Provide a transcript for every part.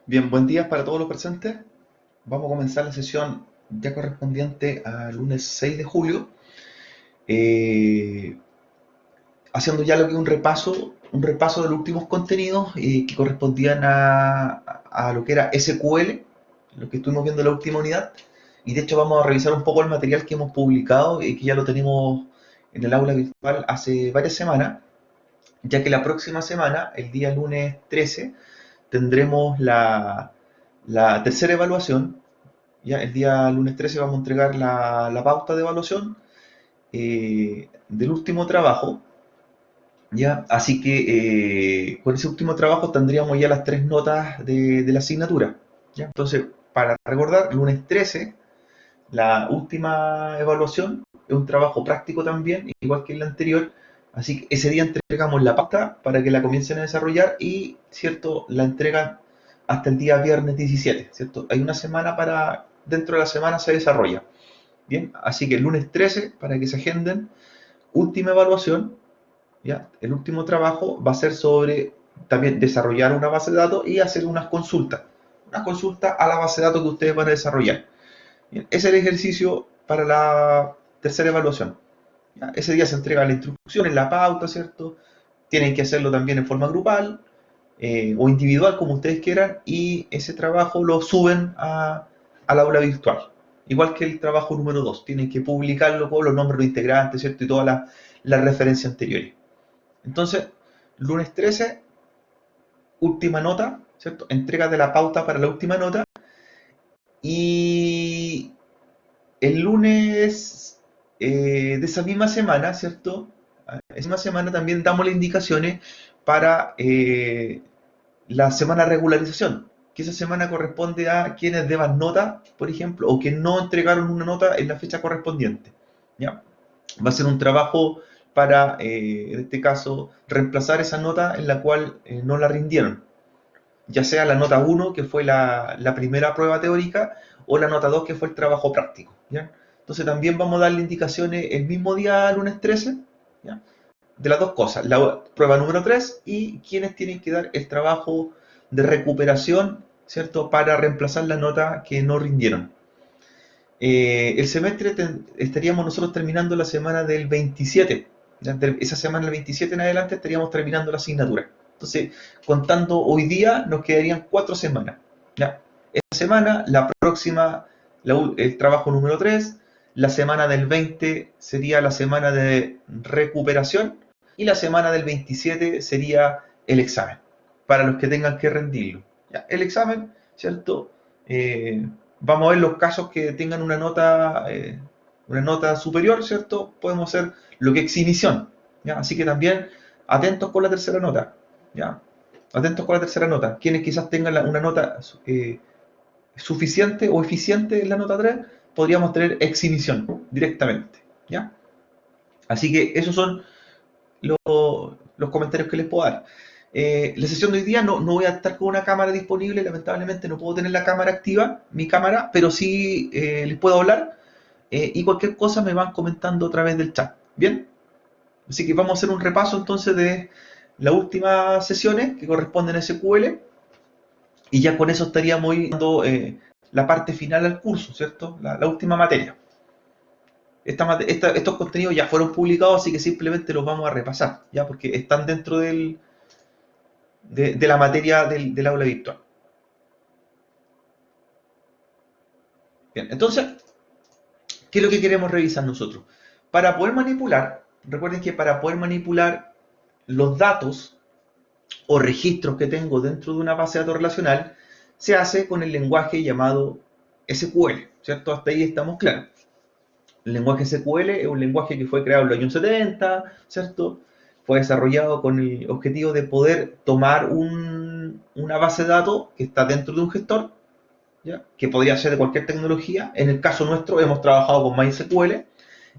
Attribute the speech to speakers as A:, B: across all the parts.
A: Bien, buen día para todos los presentes. Vamos a comenzar la sesión ya correspondiente al lunes 6 de julio, eh, haciendo ya lo que es un repaso de los últimos contenidos que correspondían a lo que era SQL, lo que estuvimos viendo en la última unidad. Y de hecho vamos a revisar un poco el material que hemos publicado y que ya lo tenemos en el aula virtual hace varias semanas, ya que la próxima semana, el día lunes 13, tendremos la tercera evaluación. Ya el día lunes 13 vamos a entregar la pauta de evaluación del último trabajo. ¿Ya? Así que con ese último trabajo tendríamos ya las tres notas de la asignatura. ¿Ya? Entonces, para recordar, lunes 13, la última evaluación es un trabajo práctico también, igual que el anterior. Así que ese día entregamos la pauta para que la comiencen a desarrollar y, ¿cierto?, la entregan hasta el día viernes 17, ¿cierto? Hay una semana para, dentro de la semana se desarrolla. Bien, así que el lunes 13, para que se agenden, última evaluación, ¿ya? El último trabajo va a ser sobre también desarrollar una base de datos y hacer unas consultas a la base de datos que ustedes van a desarrollar. Bien, ese es el ejercicio para la tercera evaluación. ¿Ya? Ese día se entrega la instrucción en la pauta, ¿cierto? Tienen que hacerlo también en forma grupal o individual, como ustedes quieran, y ese trabajo lo suben al aula virtual. Igual que el trabajo número 2, tienen que publicarlo con los nombres de los integrantes, ¿cierto? Y todas las referencias anteriores. Entonces, lunes 13, última nota, ¿cierto? Entrega de la pauta para la última nota. Y el lunes de esa misma semana, ¿cierto? Esa misma semana también damos las indicaciones para la semana de regularización, que esa semana corresponde a quienes deban nota, por ejemplo, o que no entregaron una nota en la fecha correspondiente. ¿Ya? Va a ser un trabajo para, en este caso, reemplazar esa nota en la cual no la rindieron, ya sea la nota 1, que fue la primera prueba teórica, o la nota 2, que fue el trabajo práctico. ¿Ya? Entonces también vamos a darle indicaciones el mismo día, lunes 13, ¿ya? De las dos cosas, la prueba número 3 y quienes tienen que dar el trabajo de recuperación, ¿cierto? Para reemplazar la nota que no rindieron. El semestre estaríamos nosotros terminando la semana del 27. Esa semana del 27 en adelante estaríamos terminando la asignatura. Entonces, contando hoy día, nos quedarían 4 semanas. ¿Ya? Esta semana, la próxima, el trabajo número 3. La semana del 20 sería la semana de recuperación. Y la semana del 27 sería el examen, para los que tengan que rendirlo. ¿Ya? El examen, ¿cierto? Vamos a ver los casos que tengan una nota superior, ¿cierto? Podemos hacer lo que es exhibición, ¿ya? Así que también atentos con la tercera nota, ¿ya? Atentos con la tercera nota. Quienes quizás tengan una nota suficiente o eficiente en la nota 3, podríamos tener exhibición directamente, ¿ya? Así que esos son los comentarios que les puedo dar. La sesión de hoy día no voy a estar con una cámara disponible, lamentablemente no puedo tener la cámara activa, mi cámara, pero sí les puedo hablar y cualquier cosa me van comentando a través del chat. Bien, así que vamos a hacer un repaso entonces de las últimas sesiones que corresponden a SQL y ya con eso estaríamos dando la parte final al curso, ¿cierto? La última materia. Estos contenidos ya fueron publicados, así que simplemente los vamos a repasar, ¿ya? Porque están dentro de la materia del aula virtual. Bien, entonces, ¿qué es lo que queremos revisar nosotros? Para poder manipular, recuerden que para poder manipular los datos o registros que tengo dentro de una base de datos relacional, se hace con el lenguaje llamado SQL, ¿cierto? Hasta ahí estamos claros. El lenguaje SQL es un lenguaje que fue creado en los años 70, ¿cierto? Fue desarrollado con el objetivo de poder tomar una base de datos que está dentro de un gestor, ¿ya? Que podría ser de cualquier tecnología. En el caso nuestro hemos trabajado con MySQL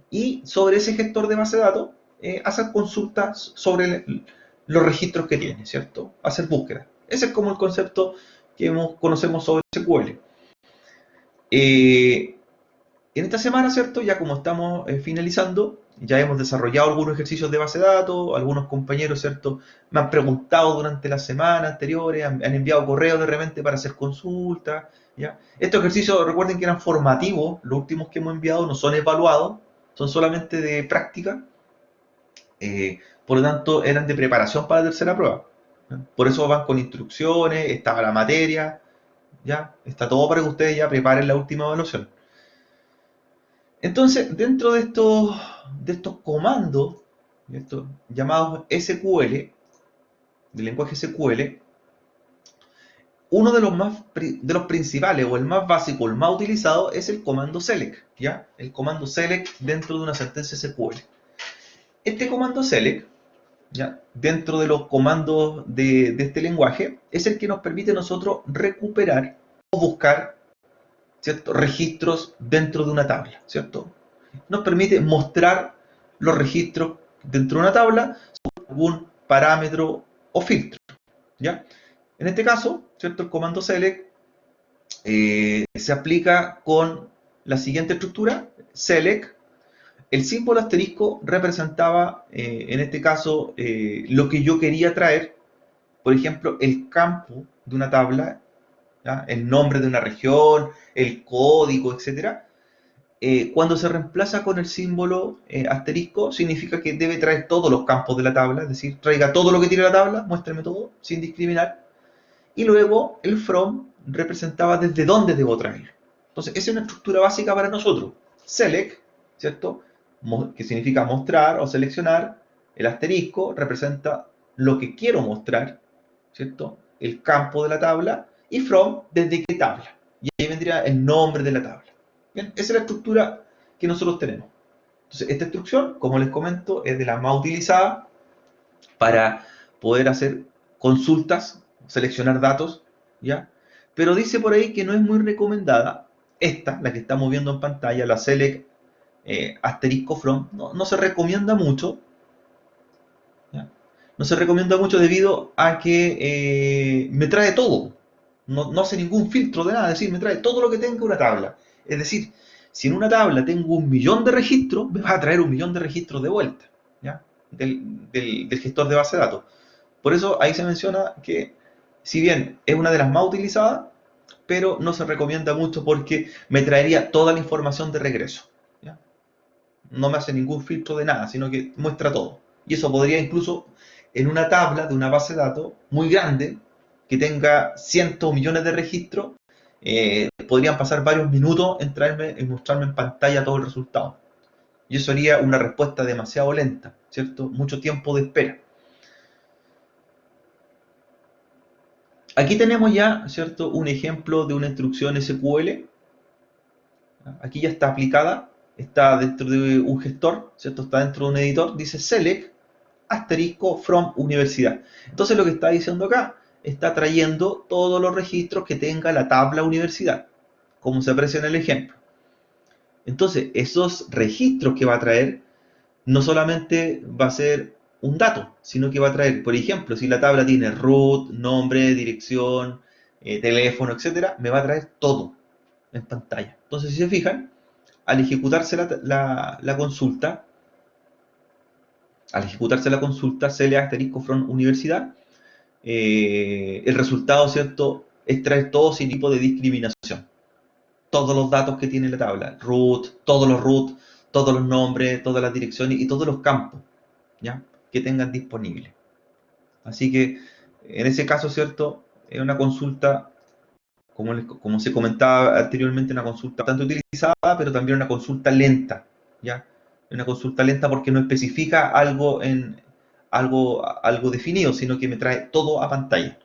A: y sobre ese gestor de base de datos hacer consultas sobre los registros que tiene, ¿cierto? Hacer búsquedas. Ese es como el concepto que conocemos sobre SQL. En esta semana, ¿cierto? Ya como estamos finalizando, ya hemos desarrollado algunos ejercicios de base de datos, algunos compañeros, ¿cierto? Me han preguntado durante las semanas anteriores, han enviado correos de repente para hacer consultas, ¿ya? Estos ejercicios, recuerden que eran formativos, los últimos que hemos enviado no son evaluados, son solamente de práctica, por lo tanto eran de preparación para la tercera prueba. ¿Ya? Por eso van con instrucciones, estaba la materia, ¿ya? Está todo para que ustedes ya preparen la última evaluación. Entonces, dentro de estos comandos, estos llamados SQL, del lenguaje SQL, uno de los principales o el más básico, el más utilizado, es el comando select, ¿ya? El comando select dentro de una sentencia SQL. Este comando select, ¿ya? Dentro de los comandos de este lenguaje, es el que nos permite a nosotros recuperar o buscar, ¿cierto?, registros dentro de una tabla, ¿cierto? Nos permite mostrar los registros dentro de una tabla según algún parámetro o filtro, ¿ya? En este caso, ¿cierto?, el comando select se aplica con la siguiente estructura: select. El símbolo asterisco representaba, en este caso, lo que yo quería traer, por ejemplo, el campo de una tabla, ¿ya?, el nombre de una región, el código, etcétera. Cuando se reemplaza con el símbolo asterisco, significa que debe traer todos los campos de la tabla, es decir, traiga todo lo que tiene la tabla, muéstrame todo, sin discriminar. Y luego el from representaba desde dónde debo traer. Entonces, esa es una estructura básica para nosotros. Select, ¿cierto?, que significa mostrar o seleccionar. El asterisco representa lo que quiero mostrar, ¿cierto?, el campo de la tabla. Y from, desde qué tabla. Y ahí vendría el nombre de la tabla. Bien, esa es la estructura que nosotros tenemos. Entonces, esta instrucción, como les comento, es de las más utilizadas para poder hacer consultas, seleccionar datos, ¿ya? Pero dice por ahí que no es muy recomendada. Esta, la que estamos viendo en pantalla, la select asterisco from, no se recomienda mucho, ¿ya? No se recomienda mucho debido a que me trae todo. No hace ningún filtro de nada, es decir, me trae todo lo que tenga una tabla. Es decir, si en una tabla tengo 1.000.000 de registros, me va a traer 1.000.000 de registros de vuelta, ¿ya? Del gestor de base de datos. Por eso ahí se menciona que, si bien es una de las más utilizadas, pero no se recomienda mucho porque me traería toda la información de regreso, ¿ya? No me hace ningún filtro de nada, sino que muestra todo. Y eso podría incluso, en una tabla de una base de datos muy grande, que tenga cientos o millones de registros, podrían pasar varios minutos en traerme y mostrarme en pantalla todo el resultado. Y eso haría una respuesta demasiado lenta, ¿cierto? Mucho tiempo de espera. Aquí tenemos ya, ¿cierto?, un ejemplo de una instrucción SQL. Aquí ya está aplicada, está dentro de un gestor, ¿cierto? Está dentro de un editor, dice select asterisco from universidad. Entonces lo que está diciendo acá, está trayendo todos los registros que tenga la tabla universidad, como se aprecia en el ejemplo. Entonces, esos registros que va a traer, no solamente va a ser un dato, sino que va a traer, por ejemplo, si la tabla tiene root, nombre, dirección, teléfono, etcétera, me va a traer todo en pantalla. Entonces, si se fijan, al ejecutarse la consulta, select asterisco from universidad, el resultado, ¿cierto?, es traer todo sin tipo de discriminación. Todos los datos que tiene la tabla, todos los root, todos los nombres, todas las direcciones y todos los campos, ¿ya?, que tengan disponibles. Así que, en ese caso, ¿cierto?, es una consulta, como se comentaba anteriormente, una consulta bastante utilizada, pero también una consulta lenta, ¿ya? Una consulta lenta porque no especifica algo definido, sino que me trae todo a pantalla.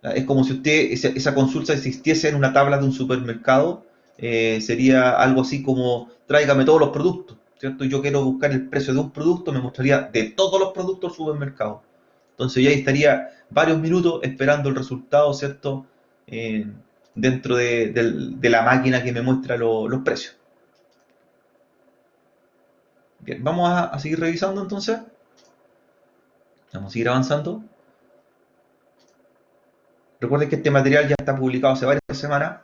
A: Es como si esa consulta existiese en una tabla de un supermercado, sería algo así como: tráigame todos los productos, ¿cierto? Yo quiero buscar el precio de un producto, me mostraría de todos los productos del supermercado. Entonces ya estaría varios minutos esperando el resultado, ¿cierto? Eh, Dentro de la máquina que me muestra los precios. Bien, vamos a seguir revisando entonces. Vamos a seguir avanzando. Recuerden que este material ya está publicado hace varias semanas.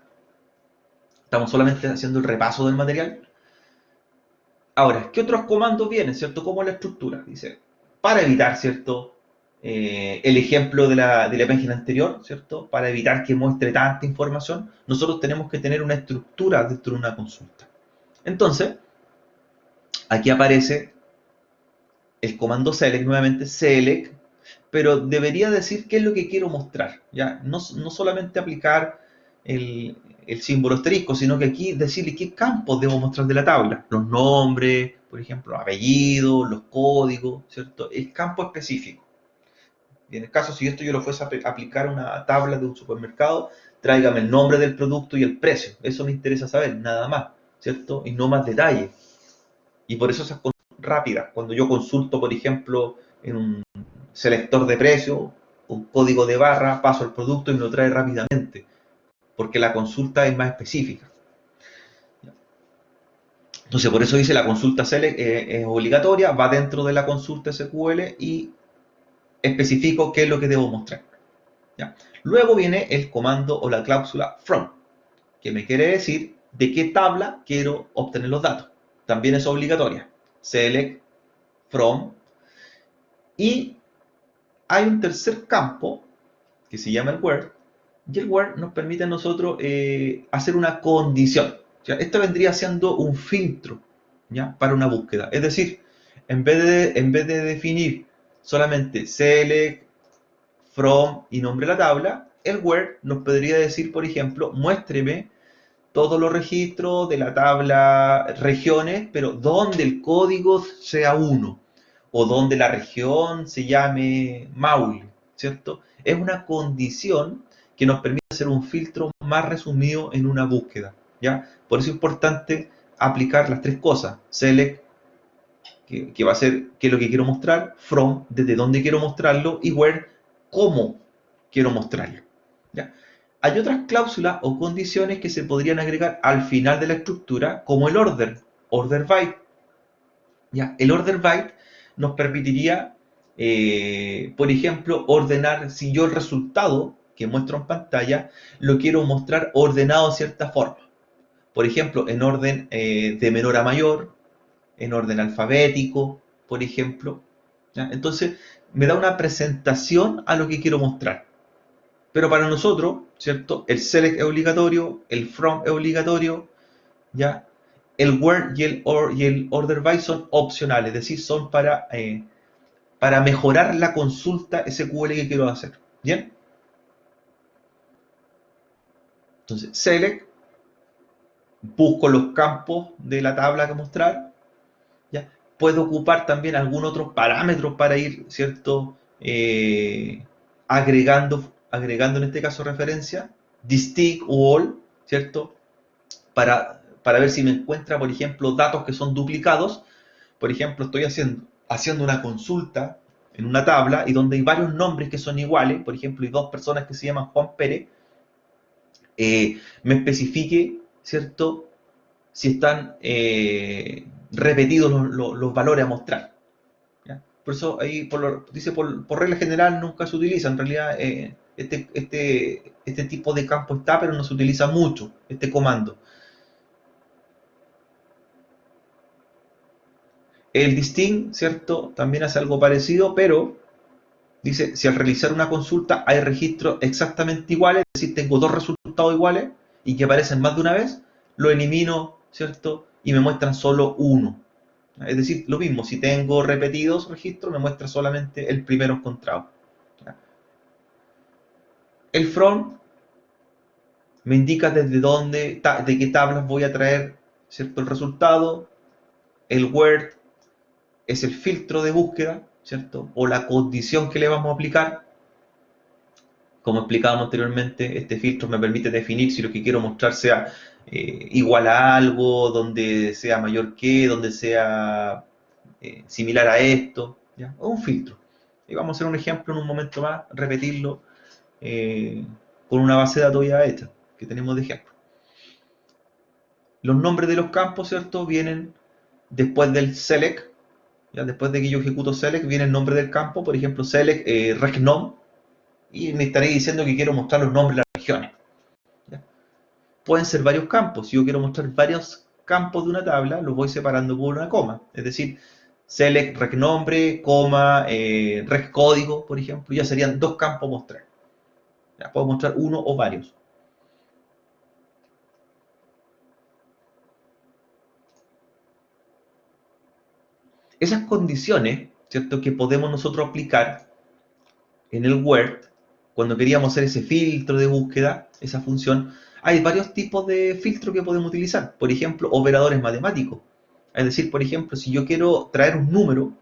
A: Estamos solamente haciendo el repaso del material. Ahora, ¿qué otros comandos vienen, cierto? ¿Cómo es la estructura? Dice, para evitar, ¿cierto? El ejemplo de la página anterior, ¿cierto? Para evitar que muestre tanta información, nosotros tenemos que tener una estructura dentro de una consulta. Entonces, aquí aparece el comando select, nuevamente select, pero debería decir qué es lo que quiero mostrar, ¿ya? No solamente aplicar el símbolo asterisco, sino que aquí decirle qué campos debo mostrar de la tabla. Los nombres, por ejemplo, apellidos, los códigos, ¿cierto? El campo específico. Y en el caso, si esto yo lo fuese a aplicar a una tabla de un supermercado, tráigame el nombre del producto y el precio. Eso me interesa saber, nada más, ¿cierto? Y no más detalles. Y por eso esas cosas rápidas. Cuando yo consulto, por ejemplo, en un selector de precios, un código de barra, paso el producto y me lo trae rápidamente, porque la consulta es más específica. Entonces, por eso dice la consulta select es obligatoria, va dentro de la consulta SQL y especifico qué es lo que debo mostrar. ¿Ya? Luego viene el comando o la cláusula from, que me quiere decir de qué tabla quiero obtener los datos. También es obligatoria. Select from. Y hay un tercer campo que se llama el where, y el where nos permite a nosotros hacer una condición. ¿Ya? Esto vendría siendo un filtro, ¿ya? Para una búsqueda. Es decir, en vez de definir solamente select, from y nombre de la tabla, el where nos podría decir, por ejemplo, muéstreme todos los registros de la tabla regiones, pero donde el código sea 1 o donde la región se llame Maule, ¿cierto? Es una condición que nos permite hacer un filtro más resumido en una búsqueda, ¿ya? Por eso es importante aplicar las tres cosas. Select, que va a ser qué es lo que quiero mostrar, from, desde dónde quiero mostrarlo, y where, cómo quiero mostrarlo, ¿ya? Hay otras cláusulas o condiciones que se podrían agregar al final de la estructura, como el order by. ¿Ya? El order by nos permitiría, por ejemplo, ordenar, si yo el resultado que muestro en pantalla lo quiero mostrar ordenado de cierta forma. Por ejemplo, en orden de menor a mayor, en orden alfabético, por ejemplo. ¿Ya? Entonces, me da una presentación a lo que quiero mostrar. Pero para nosotros, ¿cierto? El select es obligatorio, el from es obligatorio, ¿ya? El where y el order by son opcionales, es decir, son para mejorar la consulta SQL que quiero hacer. ¿Bien? Entonces, select, busco los campos de la tabla que mostrar, ¿ya? Puedo ocupar también algún otro parámetro para ir, ¿cierto? Agregando en este caso referencia, distinct o all, ¿cierto? Para ver si me encuentra, por ejemplo, datos que son duplicados. Por ejemplo, estoy haciendo una consulta en una tabla y donde hay varios nombres que son iguales, por ejemplo, hay dos personas que se llaman Juan Pérez, me especifique, ¿cierto? Si están repetidos los valores a mostrar. ¿Ya? Por eso ahí dice por regla general nunca se utiliza. En realidad este tipo de campo está, pero no se utiliza mucho, este comando. El distinct, ¿cierto? También hace algo parecido, pero dice, si al realizar una consulta hay registros exactamente iguales, es decir, tengo dos resultados iguales y que aparecen más de una vez, lo elimino, ¿cierto? Y me muestran solo uno. Es decir, lo mismo, si tengo repetidos registros, me muestra solamente el primero encontrado. El from me indica desde dónde, de qué tablas voy a traer, ¿cierto? El resultado. El where es el filtro de búsqueda, ¿cierto? O la condición que le vamos a aplicar. Como explicábamos anteriormente, este filtro me permite definir si lo que quiero mostrar sea igual a algo, donde sea mayor que, donde sea similar a esto, ¿ya? O un filtro. Y vamos a hacer un ejemplo en un momento más, repetirlo eh, con una base de datos ya hecha, que tenemos de ejemplo. Los nombres de los campos, ¿cierto? Vienen después del select, ¿ya? Después de que yo ejecuto select, viene el nombre del campo, por ejemplo, select regnom, y me estaré diciendo que quiero mostrar los nombres de las regiones. ¿Ya? pueden ser varios campos. Si yo quiero mostrar varios campos de una tabla, los voy separando por una coma. Es decir, select reg nombre, coma, reg código, por ejemplo, ya serían dos campos mostrar. Ya, puedo mostrar uno o varios. Esas condiciones, ¿cierto?, que podemos nosotros aplicar en el Word, cuando queríamos hacer ese filtro de búsqueda, esa función, hay varios tipos de filtro que podemos utilizar. Por ejemplo, operadores matemáticos. Es decir, por ejemplo, si yo quiero traer un número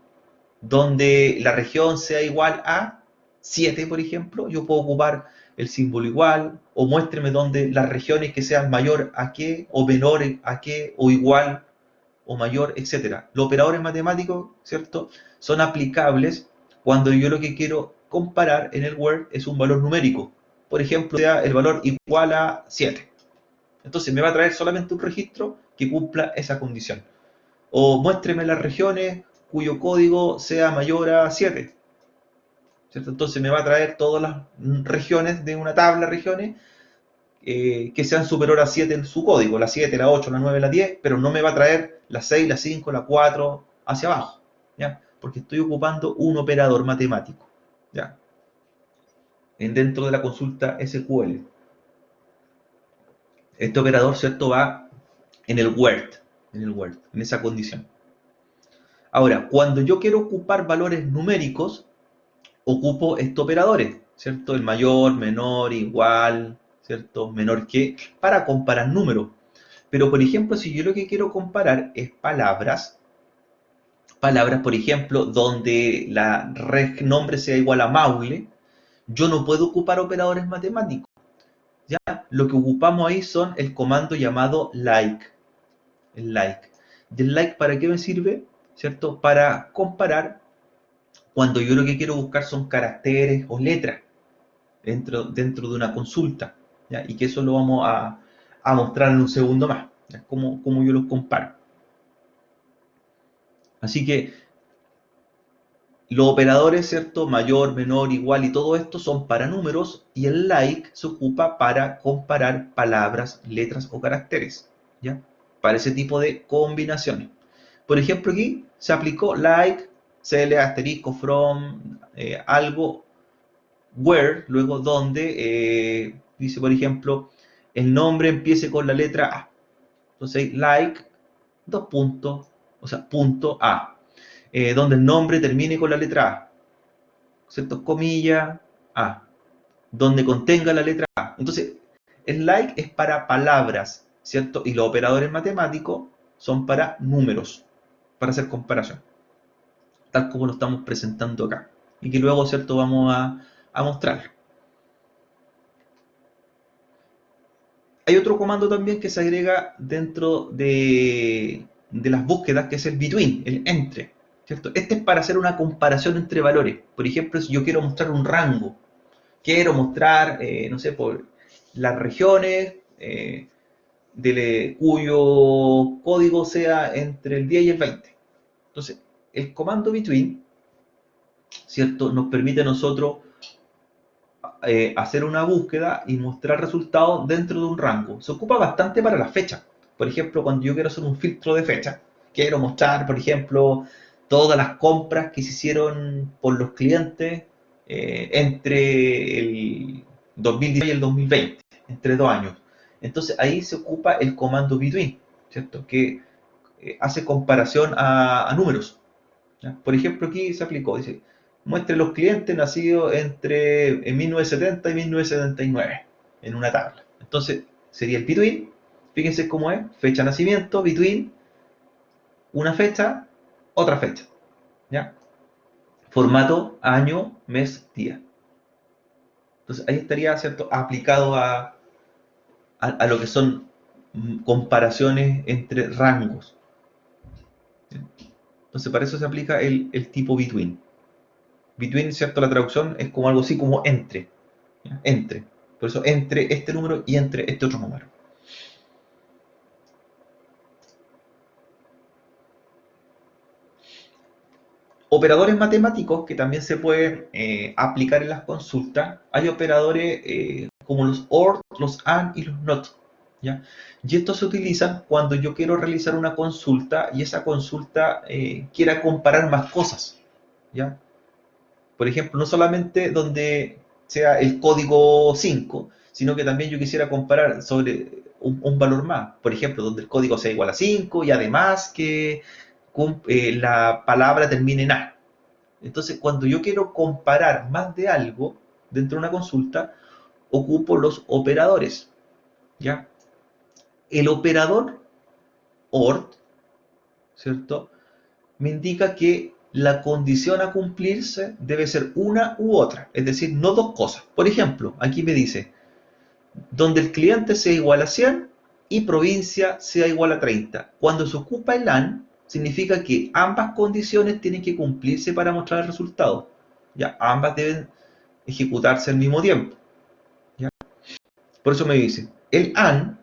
A: donde la región sea igual a 7, por ejemplo, yo puedo ocupar el símbolo igual, o muéstreme donde las regiones que sean mayor a qué, o menor a qué, o igual, o mayor, etcétera. Los operadores matemáticos, ¿cierto?, son aplicables cuando yo lo que quiero comparar en el Word es un valor numérico. Por ejemplo, sea el valor igual a 7. Entonces me va a traer solamente un registro que cumpla esa condición. O muéstreme las regiones cuyo código sea mayor a 7. ¿Cierto? Entonces me va a traer todas las regiones de una tabla, regiones, que sean superior a 7 en su código, la 7, la 8, la 9, la 10, pero no me va a traer la 6, la 5, la 4 hacia abajo, ¿ya? Porque estoy ocupando un operador matemático, ¿ya? Dentro de la consulta SQL. Este operador, ¿cierto?, va en el Word, en esa condición. Ahora, cuando yo quiero ocupar valores numéricos, ocupo estos operadores, ¿cierto? El mayor, menor, igual, ¿cierto? Menor que, para comparar números. Pero, por ejemplo, si yo lo que quiero comparar es palabras, por ejemplo, donde la reg nombre sea igual a Maule, yo no puedo ocupar operadores matemáticos. ¿Ya? Lo que ocupamos ahí son el comando llamado like. El like. ¿Y el like para qué me sirve? ¿Cierto? Para comparar cuando yo lo que quiero buscar son caracteres o letras dentro de una consulta. ¿Ya? Y que eso lo vamos a mostrar en un segundo más. ¿Ya? Cómo yo los comparo. Así que los operadores, ¿cierto? Mayor, menor, igual y todo esto son para números, y el like se ocupa para comparar palabras, letras o caracteres, ¿ya? Para ese tipo de combinaciones. Por ejemplo, aquí se aplicó like, cl, asterisco, from, algo, where, luego donde, dice por ejemplo, el nombre empiece con la letra A. Entonces, like, dos puntos, o sea, punto A. Donde el nombre termine con la letra A, ¿cierto? Comilla A, donde contenga la letra A. Entonces, el like es para palabras, ¿cierto? Y los operadores matemáticos son para números, para hacer comparación, tal como lo estamos presentando acá. Y que luego, ¿cierto?, vamos a mostrarlo. Hay otro comando también que se agrega dentro de las búsquedas, que es el between, el entre, ¿cierto? Este es para hacer una comparación entre valores. Por ejemplo, si yo quiero mostrar un rango, quiero mostrar, no sé, por las regiones cuyo código sea entre el 10 y el 20. Entonces, el comando between, ¿cierto?, nos permite a nosotros hacer una búsqueda y mostrar resultados dentro de un rango. Se ocupa bastante para la fecha. Por ejemplo, cuando yo quiero hacer un filtro de fecha, quiero mostrar, por ejemplo, todas las compras que se hicieron por los clientes entre el 2019 y el 2020, entre 2 años. Entonces ahí se ocupa el comando between, ¿cierto?, que hace comparación a números, ¿ya? Por ejemplo, aquí se aplicó, dice, muestre los clientes nacidos entre 1970 y 1979 en una tabla. Entonces sería el between, fíjense cómo es, fecha de nacimiento, between, una fecha, otra fecha, ¿ya? Formato, año, mes, día. Entonces ahí estaría, ¿cierto?, aplicado a lo que son comparaciones entre rangos. Entonces para eso se aplica el tipo between. Between, ¿cierto?, la traducción es como algo así como entre. ¿Ya? Entre. Por eso entre este número y entre este otro número. Operadores matemáticos que también se pueden aplicar en las consultas. Hay operadores como los OR, los AND y los NOT. ¿ya? Y esto se utiliza cuando yo quiero realizar una consulta y esa consulta quiera comparar más cosas, ¿ya? Por ejemplo, no solamente donde sea el código 5, sino que también yo quisiera comparar sobre un valor más. Por ejemplo, donde el código sea igual a 5 y además que la palabra termine en A. Entonces, cuando yo quiero comparar más de algo dentro de una consulta, ocupo los operadores, ¿ya? El operador OR, ¿cierto? Me indica que la condición a cumplirse debe ser una u otra, es decir, no dos cosas. Por ejemplo, aquí me dice, donde el cliente sea igual a 100 y provincia sea igual a 30. Cuando se ocupa el AND, significa que ambas condiciones tienen que cumplirse para mostrar el resultado. Ya, ambas deben ejecutarse al mismo tiempo. ¿Ya? Por eso me dice, el AND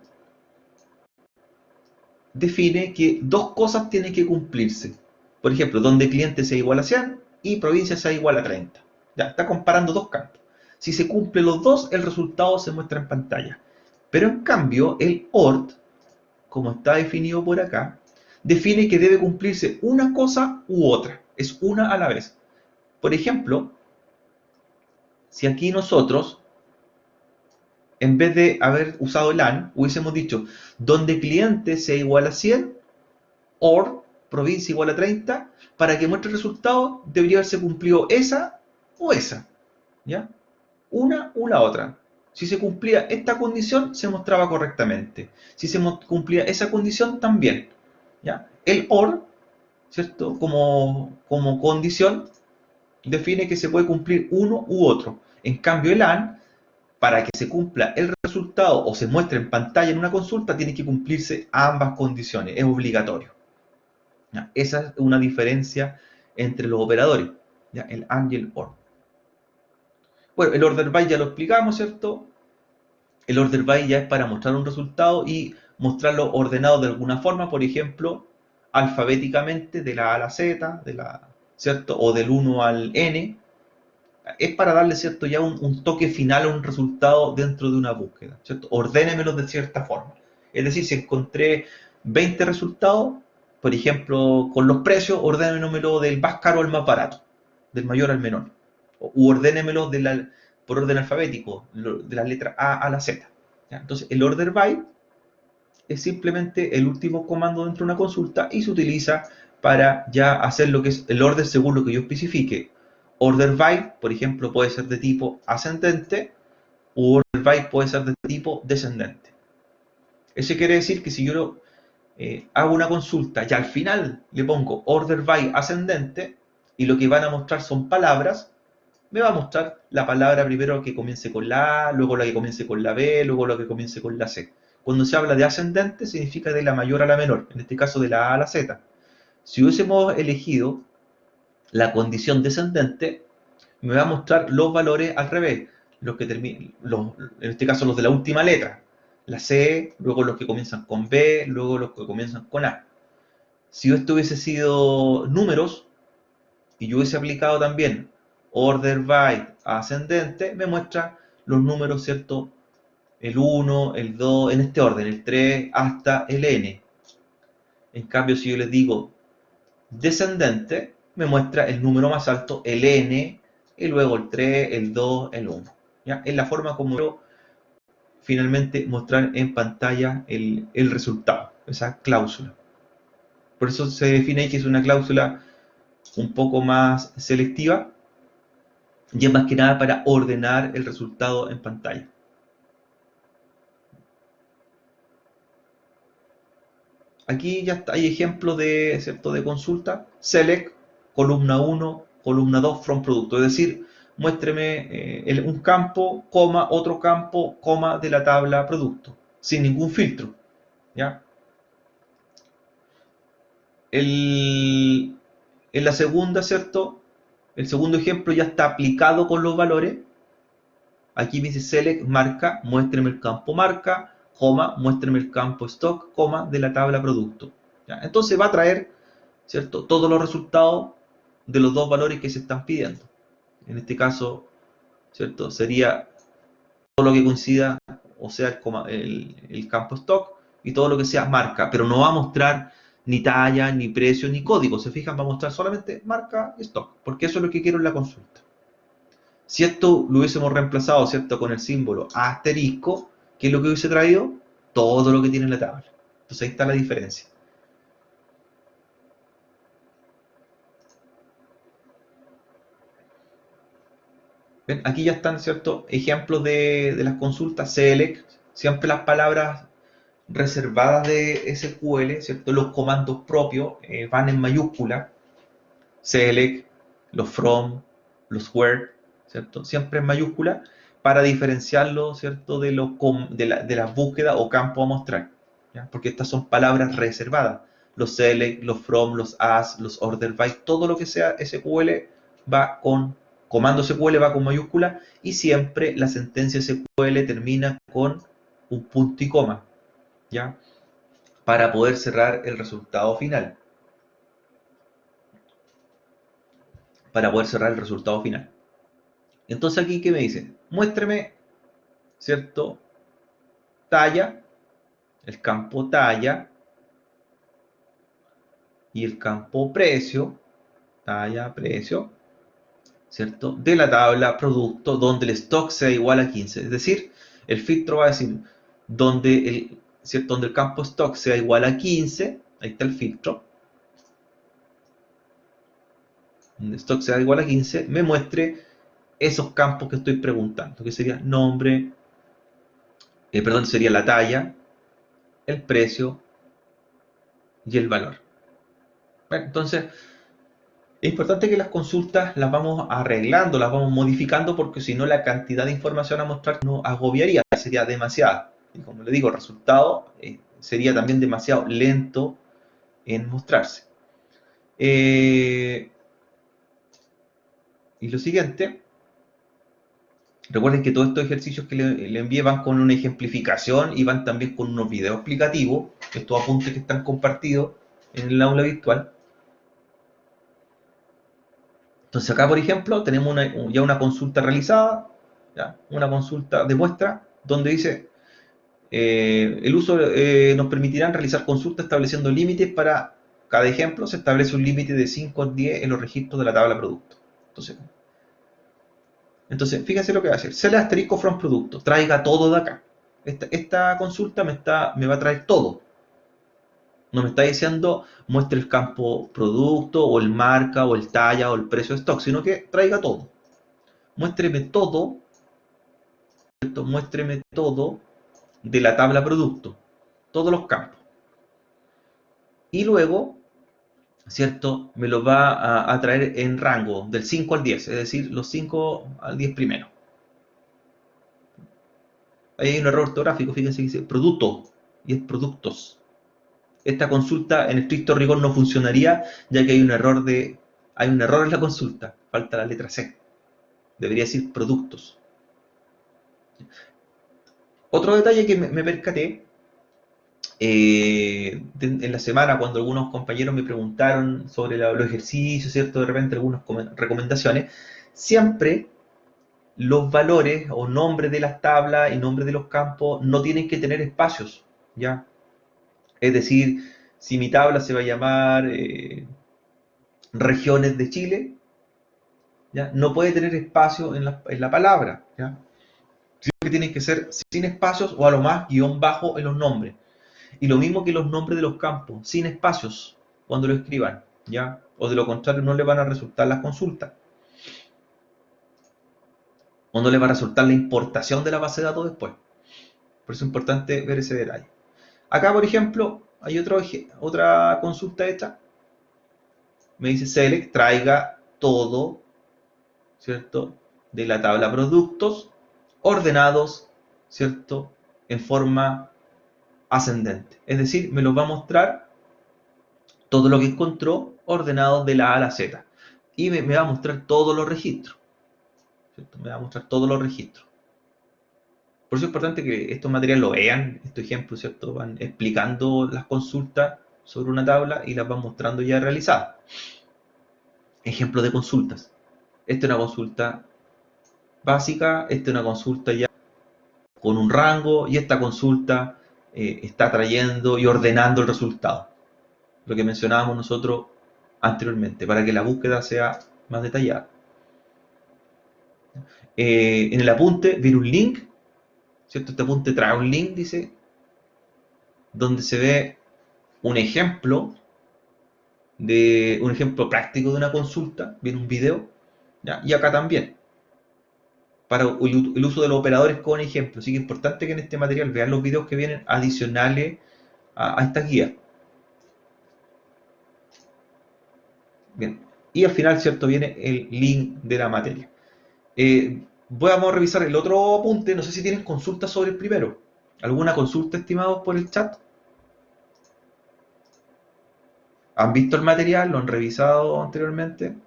A: define que dos cosas tienen que cumplirse. Por ejemplo, donde cliente sea igual a 100 y provincia sea igual a 30. Ya, está comparando dos campos. Si se cumplen los dos, el resultado se muestra en pantalla. Pero en cambio, el ORT, como está definido por acá, define que debe cumplirse una cosa u otra. Es una a la vez. Por ejemplo, si aquí nosotros, en vez de haber usado el AND, hubiésemos dicho, donde cliente sea igual a 100, OR, provincia igual a 30, para que muestre el resultado debería haberse cumplido esa o esa, ¿ya? Una u la otra. Si se cumplía esta condición, se mostraba correctamente. Si se cumplía esa condición, también, ¿ya? El OR, ¿cierto? Como condición, define que se puede cumplir uno u otro. En cambio, el AND, para que se cumpla el resultado o se muestre en pantalla en una consulta, tiene que cumplirse ambas condiciones. Es obligatorio. ¿Ya? Esa es una diferencia entre los operadores, ¿ya? El AND y el OR. Bueno, el order by ya lo explicamos, ¿cierto? El order by ya es para mostrar un resultado y mostrarlo ordenado de alguna forma, por ejemplo, alfabéticamente de la A a la Z, ¿cierto? O del 1 al N. Es para darle, ¿cierto? Ya un toque final a un resultado dentro de una búsqueda, ¿cierto? Ordénemelo de cierta forma. Es decir, si encontré 20 resultados, por ejemplo, con los precios, ordénemelo del más caro al más barato, del mayor al menor. U ordénemelo por orden alfabético, de la letra A a la Z. ¿Ya? Entonces, el order by es simplemente el último comando dentro de una consulta y se utiliza para ya hacer lo que es el orden según lo que yo especifique. Order by, por ejemplo, puede ser de tipo ascendente o order by puede ser de tipo descendente. Eso quiere decir que si yo hago una consulta y al final le pongo order by ascendente y lo que van a mostrar son palabras, me va a mostrar la palabra primero que comience con la A, luego la que comience con la B, luego la que comience con la C. Cuando se habla de ascendente significa de la mayor a la menor, en este caso de la A a la Z. Si hubiésemos elegido la condición descendente, me va a mostrar los valores al revés, los que en este caso los de la última letra, la C, luego los que comienzan con B, luego los que comienzan con A. Si esto hubiese sido números y yo hubiese aplicado también order by ascendente, me muestra los números, ¿cierto? El 1, el 2, en este orden, el 3 hasta el n. En cambio, si yo les digo descendente, me muestra el número más alto, el n, y luego el 3, el 2, el 1. ¿Ya? Es la forma como yo finalmente mostrar en pantalla el resultado, esa cláusula. Por eso se define ahí que es una cláusula un poco más selectiva y es más que nada para ordenar el resultado en pantalla. Aquí ya está, hay ejemplos de, ¿cierto? De consulta. Select, columna 1, columna 2, from producto. Es decir, muéstreme un campo, coma, otro campo, coma de la tabla producto. Sin ningún filtro. ¿Ya? En la segunda, ¿cierto? El segundo ejemplo ya está aplicado con los valores. Aquí me dice select, marca, muéstreme el campo marca, coma, muéstreme el campo stock, coma, de la tabla producto. ¿Ya? Entonces va a traer, ¿cierto? Todos los resultados de los dos valores que se están pidiendo. En este caso, ¿cierto? Sería todo lo que coincida o sea el campo stock, y todo lo que sea marca, pero no va a mostrar ni talla, ni precio, ni código. Se fijan, va a mostrar solamente marca y stock, porque eso es lo que quiero en la consulta. Si esto lo hubiésemos reemplazado, ¿cierto?, con el símbolo asterisco, ¿qué es lo que hubiese traído? Todo lo que tiene en la tabla. Entonces ahí está la diferencia. ¿Ven? Aquí ya están, ¿cierto?, ejemplos de las consultas select, siempre las palabras reservadas de SQL, ¿cierto? Los comandos propios van en mayúscula, select, los from, los where, ¿cierto? Siempre en mayúscula para diferenciarlo, ¿cierto?, de las búsquedas o campo a mostrar, ¿ya? Porque estas son palabras reservadas. Los select, los from, los as, los order by, todo lo que sea SQL va con comando SQL va con mayúscula y siempre la sentencia SQL termina con un punto y coma, ¿ya? Para poder cerrar el resultado final. Para poder cerrar el resultado final. Entonces aquí, ¿qué me dice? Muéstreme, ¿cierto? Talla, el campo talla y el campo precio, talla, precio, ¿cierto? De la tabla producto donde el stock sea igual a 15. Es decir, el filtro va a decir ¿cierto? Donde el campo stock sea igual a 15, ahí está el filtro, donde stock sea igual a 15, me muestre esos campos que estoy preguntando, que sería nombre, perdón, sería la talla, el precio y el valor. Bueno, entonces, es importante que las consultas las vamos arreglando, las vamos modificando, porque si no la cantidad de información a mostrar nos agobiaría, sería demasiada. Y como le digo, el resultado sería también demasiado lento en mostrarse. Y lo siguiente, recuerden que todos estos ejercicios que le envié van con una ejemplificación y van también con unos videos explicativos, estos apuntes que están compartidos en el aula virtual. Entonces acá, por ejemplo, tenemos ya una consulta realizada, ¿ya? Una consulta de muestra, donde dice, el uso nos permitirá realizar consultas estableciendo límites para cada ejemplo. Se establece un límite de 5 a 10 en los registros de la tabla producto. Entonces, fíjense lo que va a hacer. Sele asterisco from producto, traiga todo de acá. Esta consulta me va a traer todo. No me está diciendo muestre el campo producto, o el marca, o el talla, o el precio de stock, sino que traiga todo. Muéstreme todo, ¿cierto? Muéstreme todo de la tabla producto, todos los campos. Y luego, ¿cierto?, me lo va a traer en rango del 5 al 10, es decir, los 5 al 10 primero. Ahí hay un error ortográfico, fíjense que dice producto, y es productos. Esta consulta en estricto rigor no funcionaría, ya que hay un error en la consulta, falta la letra C. Debería decir productos. Otro detalle que me percaté en la semana, cuando algunos compañeros me preguntaron sobre los ejercicios, ¿cierto? De repente algunas recomendaciones, siempre los valores o nombres de las tablas y nombres de los campos no tienen que tener espacios, ¿ya? Es decir, si mi tabla se va a llamar regiones de Chile, ¿ya? No puede tener espacio en la palabra, ¿ya? Sino que tienen que ser sin espacios o a lo más guión bajo en los nombres. Y lo mismo que los nombres de los campos, sin espacios cuando lo escriban, ¿ya? O de lo contrario no le van a resultar las consultas. O no le va a resultar la importación de la base de datos después. Por eso es importante ver ese detalle. Acá, por ejemplo, hay otra consulta hecha. Me dice select, traiga todo, ¿cierto?, de la tabla productos ordenados, ¿cierto?, en forma ascendente. Es decir, me los va a mostrar todo lo que encontró ordenado de la A a la Z. Y me va a mostrar todos los registros, ¿cierto? Me va a mostrar todos los registros. Por eso es importante que estos materiales lo vean, estos ejemplos, ¿cierto? Van explicando las consultas sobre una tabla y las van mostrando ya realizadas. Ejemplo de consultas. Esta es una consulta básica, esta es una consulta ya con un rango y esta consulta está trayendo y ordenando el resultado. Lo que mencionábamos nosotros anteriormente, para que la búsqueda sea más detallada. En el apunte viene un link, ¿cierto? Este apunte trae un link, dice, donde se ve un ejemplo práctico de una consulta, viene un video, ¿ya? Y acá también, para el uso de los operadores con ejemplos. Así que es importante que en este material vean los videos que vienen adicionales a esta guía. Bien. Y al final, ¿cierto? Viene el link de la materia. Vamos a revisar el otro apunte. No sé si tienen consultas sobre el primero. ¿Alguna consulta, estimados, por el chat? ¿Han visto el material? ¿Lo han revisado anteriormente?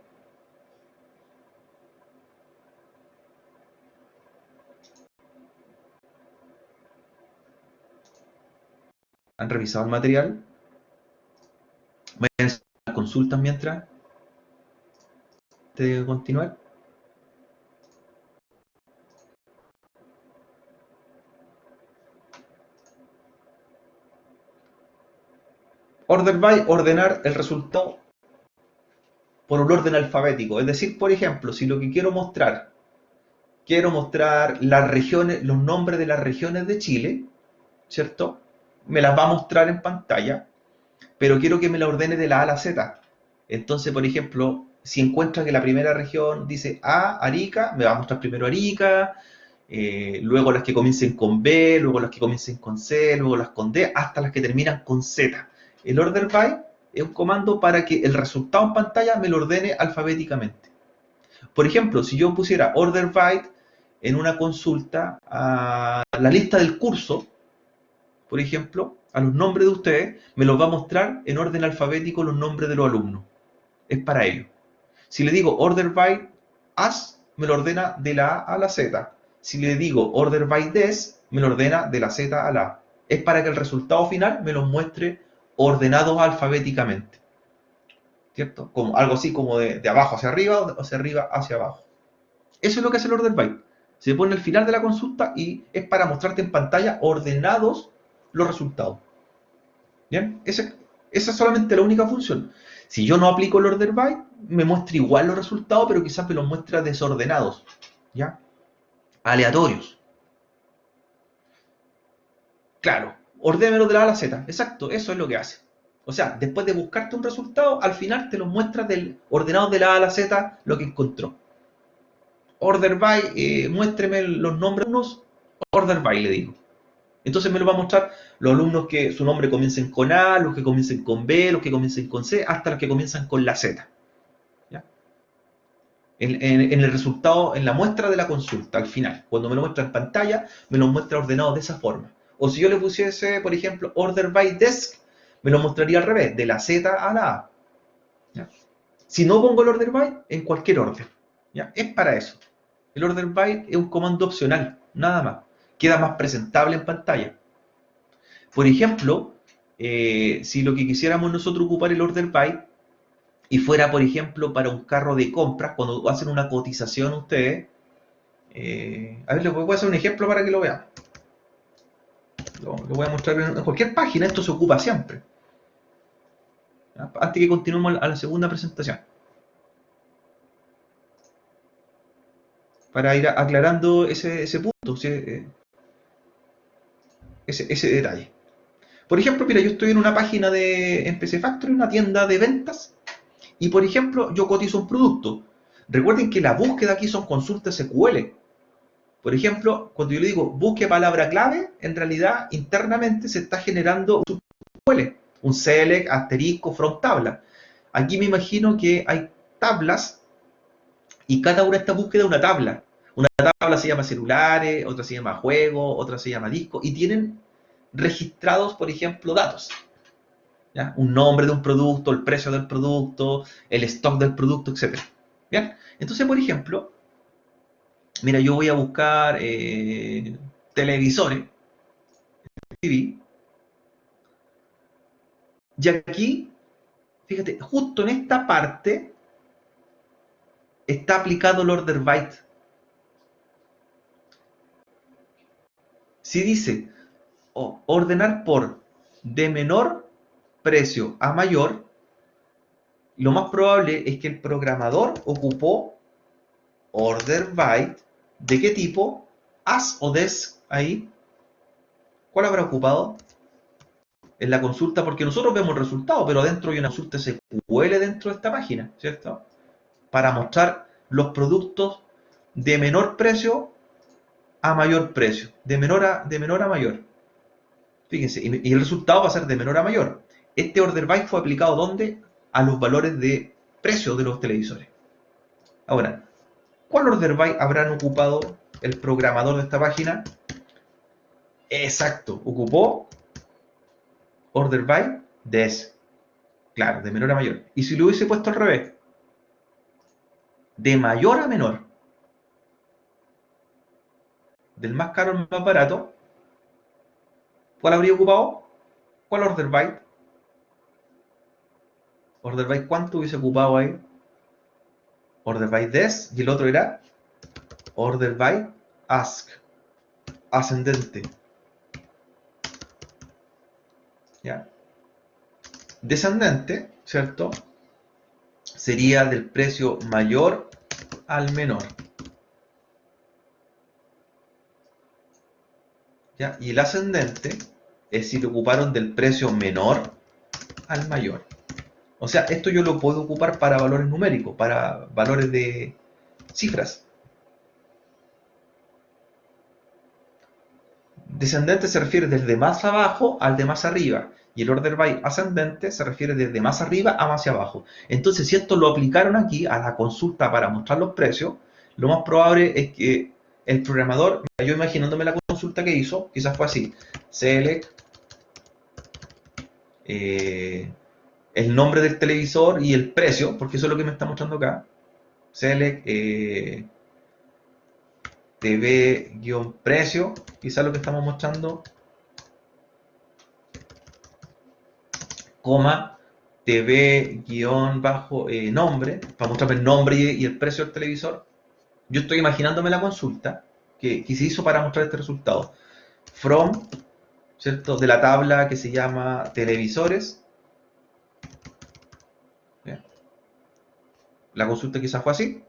A: ¿Han revisado el material? ¿Vayan a hacer las consultas mientras de continuar? Order by, ordenar el resultado por un orden alfabético. Es decir, por ejemplo, si lo que quiero mostrar las regiones, los nombres de las regiones de Chile, ¿cierto? Me las va a mostrar en pantalla, pero quiero que me la ordene de la A a la Z. Entonces, por ejemplo, si encuentra que la primera región dice A, Arica, me va a mostrar primero Arica, luego las que comiencen con B, luego las que comiencen con C, luego las con D, hasta las que terminan con Z. El order by es un comando para que el resultado en pantalla me lo ordene alfabéticamente. Por ejemplo, si yo pusiera order by en una consulta a la lista del curso, por ejemplo, a los nombres de ustedes, me los va a mostrar en orden alfabético los nombres de los alumnos. Es para ello. Si le digo order by as, me lo ordena de la A a la Z. Si le digo order by des, me lo ordena de la Z a la A. Es para que el resultado final me los muestre ordenados alfabéticamente. ¿Cierto? Como, algo así como de abajo hacia arriba o hacia arriba hacia abajo. Eso es lo que hace el order by. Se pone al final de la consulta y es para mostrarte en pantalla ordenados los resultados. ¿Bien? Esa es solamente la única función. Si yo no aplico el order by, me muestra igual los resultados, pero quizás me los muestra desordenados, ¿ya? Aleatorios. Claro, ordénamelo de la A a la Z. Exacto, eso es lo que hace. O sea, después de buscarte un resultado, al final te lo muestra ordenado de la A a la Z lo que encontró. Order by, muéstreme los nombres de unos, order by le digo. Entonces me lo va a mostrar los alumnos que su nombre comiencen con A, los que comiencen con B, los que comiencen con C, hasta los que comienzan con la Z. ¿Ya? En el resultado, en la muestra de la consulta, al final, cuando me lo muestra en pantalla, me lo muestra ordenado de esa forma. O si yo le pusiese, por ejemplo, order by desk, me lo mostraría al revés, de la Z a la A. ¿Ya? Si no pongo el order by, en cualquier orden. ¿Ya? Es para eso. El order by es un comando opcional, nada más. Queda más presentable en pantalla. Por ejemplo, si lo que quisiéramos nosotros ocupar el order by y fuera, por ejemplo, para un carro de compras, cuando hacen una cotización ustedes, a ver, les voy a hacer un ejemplo para que lo vean. Lo voy a mostrar en cualquier página, esto se ocupa siempre. ¿Ya? Antes que continuemos a la segunda presentación. Para ir aclarando ese punto, ese detalle. Por ejemplo, mira, yo estoy en una página en PC Factory, una tienda de ventas, y por ejemplo, yo cotizo un producto. Recuerden que la búsqueda aquí son consultas SQL. Por ejemplo, cuando yo le digo busque palabra clave, en realidad internamente se está generando un SQL, un select, asterisco, from tabla. Aquí me imagino que hay tablas y cada una de estas búsquedas es una tabla. Una tabla se llama celulares, otra se llama juego, otra se llama disco y tienen registrados, por ejemplo, datos. ¿Ya? Un nombre de un producto, el precio del producto, el stock del producto, etc. ¿Bien? Entonces, por ejemplo, mira, yo voy a buscar televisores, TV, y aquí, fíjate, justo en esta parte está aplicado el order byte. Si dice ordenar por de menor precio a mayor, lo más probable es que el programador ocupó order by, ¿de qué tipo? As o des, ahí. ¿Cuál habrá ocupado? En la consulta, porque nosotros vemos el resultado, pero dentro hay una consulta SQL dentro de esta página, ¿cierto? Para mostrar los productos de menor precio a mayor precio, de menor a mayor. Fíjense, y el resultado va a ser de menor a mayor. Este order by fue aplicado ¿dónde? A los valores de precio de los televisores. Ahora, ¿cuál order by habrán ocupado el programador de esta página? Exacto, ocupó order by des. Claro, de menor a mayor. ¿Y si lo hubiese puesto al revés? De mayor a menor. Del más caro al más barato. ¿Cuál habría ocupado? ¿Cuál order by? Order by, ¿cuánto hubiese ocupado ahí? Order by des, y el otro era order by ask, ascendente. ¿Ya? Descendente, ¿cierto? Sería del precio mayor al menor. ¿Ya? Y el ascendente es si lo ocuparon del precio menor al mayor. O sea, esto yo lo puedo ocupar para valores numéricos, para valores de cifras. Descendente se refiere desde más abajo al de más arriba. Y el order by ascendente se refiere desde más arriba a más hacia abajo. Entonces, si esto lo aplicaron aquí a la consulta para mostrar los precios, lo más probable es que el programador, yo imaginándome la consulta que hizo, quizás fue así: select el nombre del televisor y el precio, porque eso es lo que me está mostrando acá. Select TV-precio, quizás lo que estamos mostrando, coma, TV-nombre, para mostrarme el nombre y el precio del televisor. Yo estoy imaginándome la consulta que se hizo para mostrar este resultado. From, ¿cierto? De la tabla que se llama televisores. ¿Bien? La consulta quizás fue así.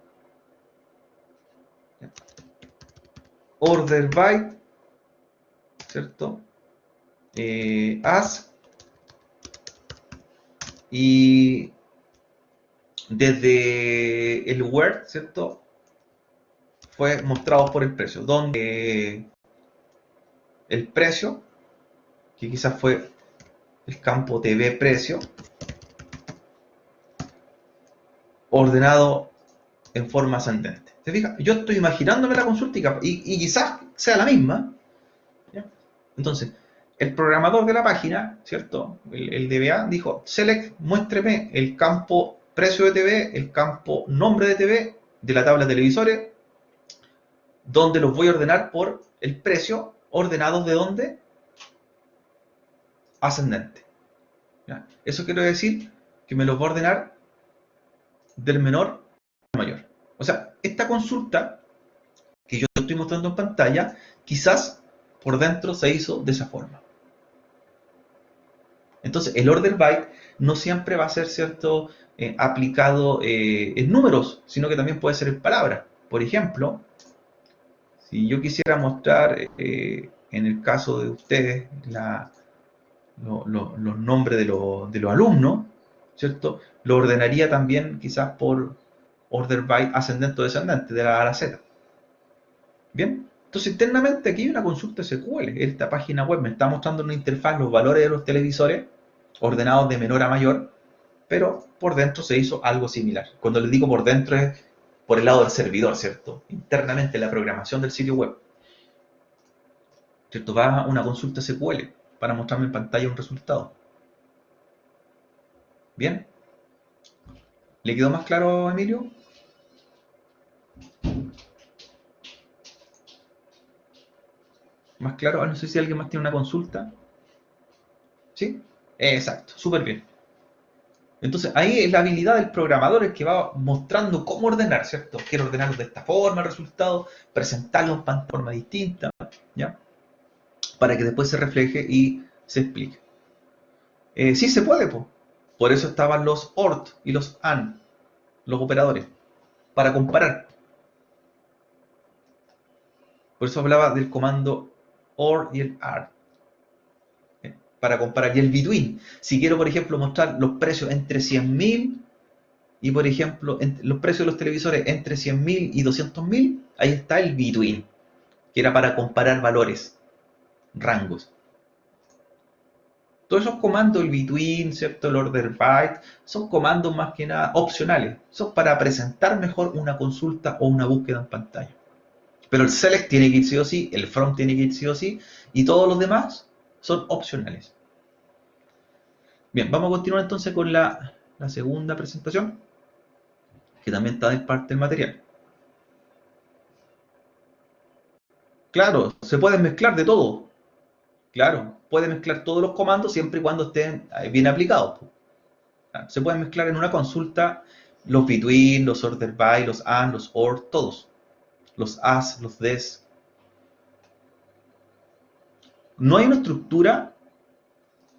A: ¿Bien? Order by, ¿cierto? As, y desde el where, ¿cierto? Fue mostrado por el precio, donde el precio, que quizás fue el campo TV precio, ordenado en forma ascendente. ¿Te fijas? Yo estoy imaginándome la consulta y quizás sea la misma. ¿Ya? Entonces, el programador de la página, ¿cierto? El DBA dijo, select, muéstreme el campo precio de TV, el campo nombre de TV, de la tabla de televisores, donde los voy a ordenar por el precio, ordenados de dónde? Ascendente. ¿Ya? Eso quiere decir que me los va a ordenar del menor al mayor. O sea, esta consulta que yo estoy mostrando en pantalla, quizás por dentro se hizo de esa forma. Entonces, el order by no siempre va a ser, ¿cierto?, aplicado en números, sino que también puede ser en palabras. Por ejemplo, si yo quisiera mostrar, en el caso de ustedes, los nombres de los alumnos, ¿cierto? Lo ordenaría también quizás por order by ascendente o descendente, de la A a la Z. ¿Bien? Entonces, internamente aquí hay una consulta SQL. Esta página web me está mostrando en una interfaz los valores de los televisores ordenados de menor a mayor, pero por dentro se hizo algo similar. Cuando les digo por dentro es por el lado del servidor, ¿cierto? Internamente la programación del sitio web, ¿cierto? Va a una consulta SQL para mostrarme en pantalla un resultado. ¿Bien? ¿Le quedó más claro, Emilio? ¿Más claro? Ah, no sé si alguien más tiene una consulta. ¿Sí? Exacto, súper bien. Entonces, ahí es la habilidad del programador el que va mostrando cómo ordenar, ¿cierto? Quiero ordenarlo de esta forma, el resultado, presentarlo en forma distinta, ¿ya? para que después se refleje y se explique. Sí se puede, po. Por eso estaban los ORT y los AND, los operadores, para comparar. Por eso hablaba del comando OR y el AR, para comparar. Y el between, si quiero, por ejemplo, mostrar los precios entre 100.000 y, por ejemplo, los precios de los televisores entre 100.000 y 200.000, ahí está el between, que era para comparar valores, rangos. Todos esos comandos, el between, ¿cierto? El order byte, son comandos más que nada opcionales. Son para presentar mejor una consulta o una búsqueda en pantalla. Pero el select tiene que ir sí o sí, el from tiene que ir sí o sí, y todos los demás son opcionales. Bien, vamos a continuar entonces con la segunda presentación, que también está en parte del material. Claro, se pueden mezclar de todo. Claro, puede mezclar todos los comandos siempre y cuando estén bien aplicados. Se pueden mezclar en una consulta los between, los order by, los and, los or, todos. Los as, los des. No hay una estructura,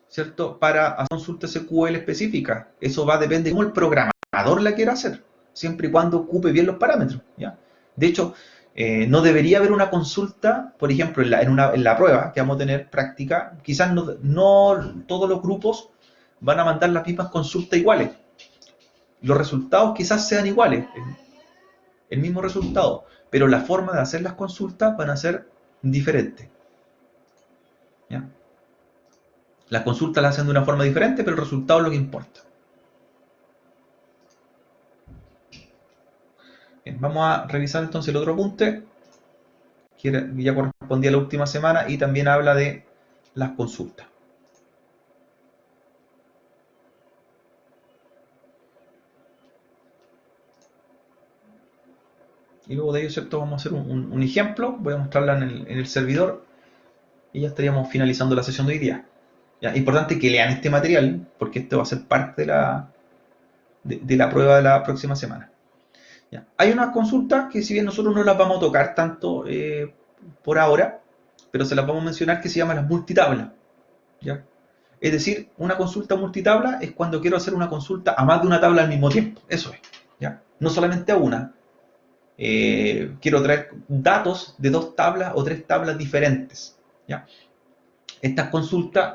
A: ¿cierto?, para hacer consulta SQL específica. Eso va a depender de cómo el programador la quiera hacer, siempre y cuando ocupe bien los parámetros, ¿ya? De hecho, no debería haber una consulta, por ejemplo, en la prueba que vamos a tener práctica, quizás no todos los grupos van a mandar las mismas consultas iguales. Los resultados quizás sean iguales, el mismo resultado, pero la forma de hacer las consultas van a ser diferentes, ¿ya? Las consultas las hacen de una forma diferente, pero el resultado es lo que importa. Bien, vamos a revisar entonces el otro apunte, que ya correspondía a la última semana y también habla de las consultas. Y luego de ello, ¿cierto?, vamos a hacer un ejemplo, voy a mostrarla en el servidor y ya estaríamos finalizando la sesión de hoy día. ¿Ya? Importante que lean este material, porque esto va a ser parte de la prueba de la próxima semana. ¿Ya? Hay unas consultas que, si bien nosotros no las vamos a tocar tanto por ahora, pero se las vamos a mencionar, que se llaman las multitablas, ¿ya? Es decir, una consulta multitabla es cuando quiero hacer una consulta a más de una tabla al mismo tiempo. Eso es, ¿ya? No solamente a una. Quiero traer datos de 2 tablas o 3 tablas diferentes, ¿ya? Estas consultas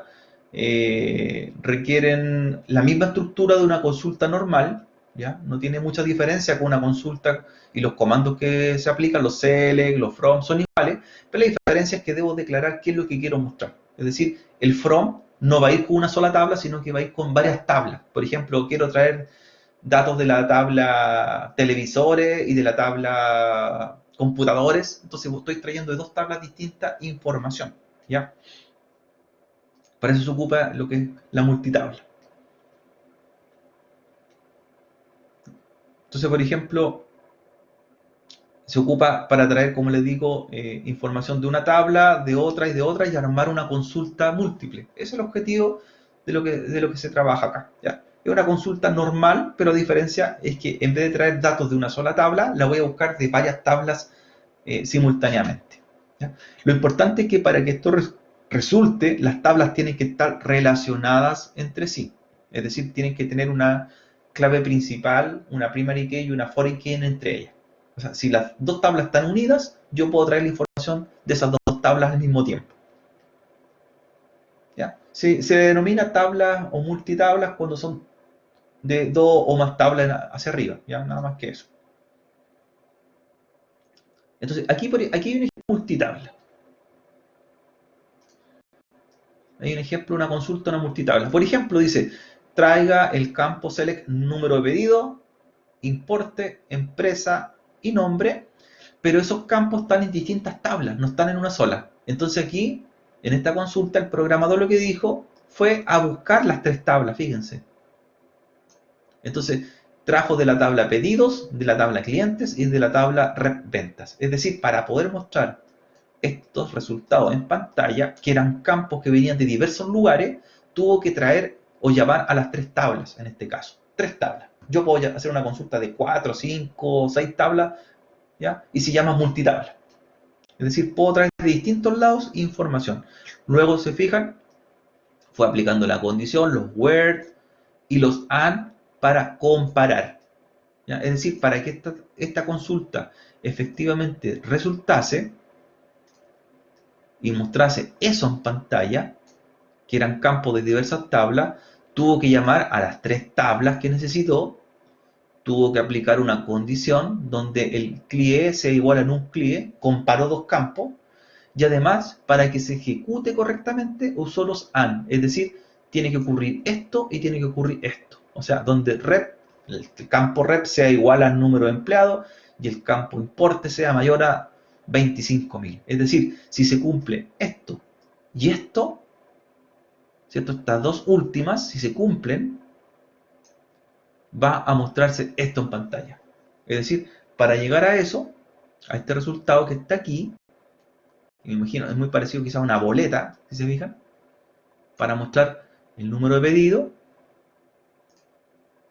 A: requieren la misma estructura de una consulta normal, ¿ya? No tiene mucha diferencia con una consulta, y los comandos que se aplican, los select, los from, son iguales, pero la diferencia es que debo declarar qué es lo que quiero mostrar. Es decir, el from no va a ir con una sola tabla, sino que va a ir con varias tablas. Por ejemplo, quiero traer datos de la tabla televisores y de la tabla computadores, entonces estoy trayendo de 2 tablas distintas información, ¿ya? Para eso se ocupa lo que es la multitabla. Entonces, por ejemplo, se ocupa para traer, como les digo, información de una tabla, de otra y armar una consulta múltiple. Ese es el objetivo de lo que se trabaja acá, ¿ya? Es una consulta normal, pero la diferencia es que en vez de traer datos de una sola tabla, la voy a buscar de varias tablas simultáneamente, ¿ya? Lo importante es que para que esto resulte, las tablas tienen que estar relacionadas entre sí. Es decir, tienen que tener una clave principal, una primary key y una foreign key entre ellas. O sea, si las 2 tablas están unidas, yo puedo traer la información de esas 2 tablas al mismo tiempo, ¿ya? Se denomina tablas o multitablas cuando son de 2 o más tablas hacia arriba, ¿ya? Nada más que eso. Entonces, aquí hay un ejemplo de multitabla. Hay un ejemplo, una consulta, una multitabla. Por ejemplo, dice, traiga el campo select número de pedido, importe, empresa y nombre, pero esos campos están en distintas tablas, no están en una sola. Entonces aquí, en esta consulta, el programador lo que dijo fue a buscar las 3 tablas, fíjense. Entonces, trajo de la tabla pedidos, de la tabla clientes y de la tabla rep ventas. Es decir, para poder mostrar estos resultados en pantalla, que eran campos que venían de diversos lugares, tuvo que traer o llamar a las 3 tablas, en este caso. 3 tablas. Yo puedo hacer una consulta de 4, 5, 6 tablas, ¿ya? Y se llama multitabla. Es decir, puedo traer de distintos lados información. Luego, se fijan, fue aplicando la condición, los where y los and para comparar. ¿Ya? Es decir, para que esta consulta efectivamente resultase y mostrase eso en pantalla, que eran campos de diversas tablas, tuvo que llamar a las tres tablas que necesitó, tuvo que aplicar una condición donde el CLIE sea igual a un CLIE, comparó dos campos, y además, para que se ejecute correctamente, usó los AND, es decir, tiene que ocurrir esto y tiene que ocurrir esto. O sea, donde rep, el campo rep sea igual al número de empleados y el campo importe sea mayor a 25.000. Es decir, si se cumple esto y esto, ¿cierto? Estas dos últimas, si se cumplen, va a mostrarse esto en pantalla. Es decir, para llegar a eso, a este resultado que está aquí, me imagino, es muy parecido quizás a una boleta, si se fijan, para mostrar el número de pedido,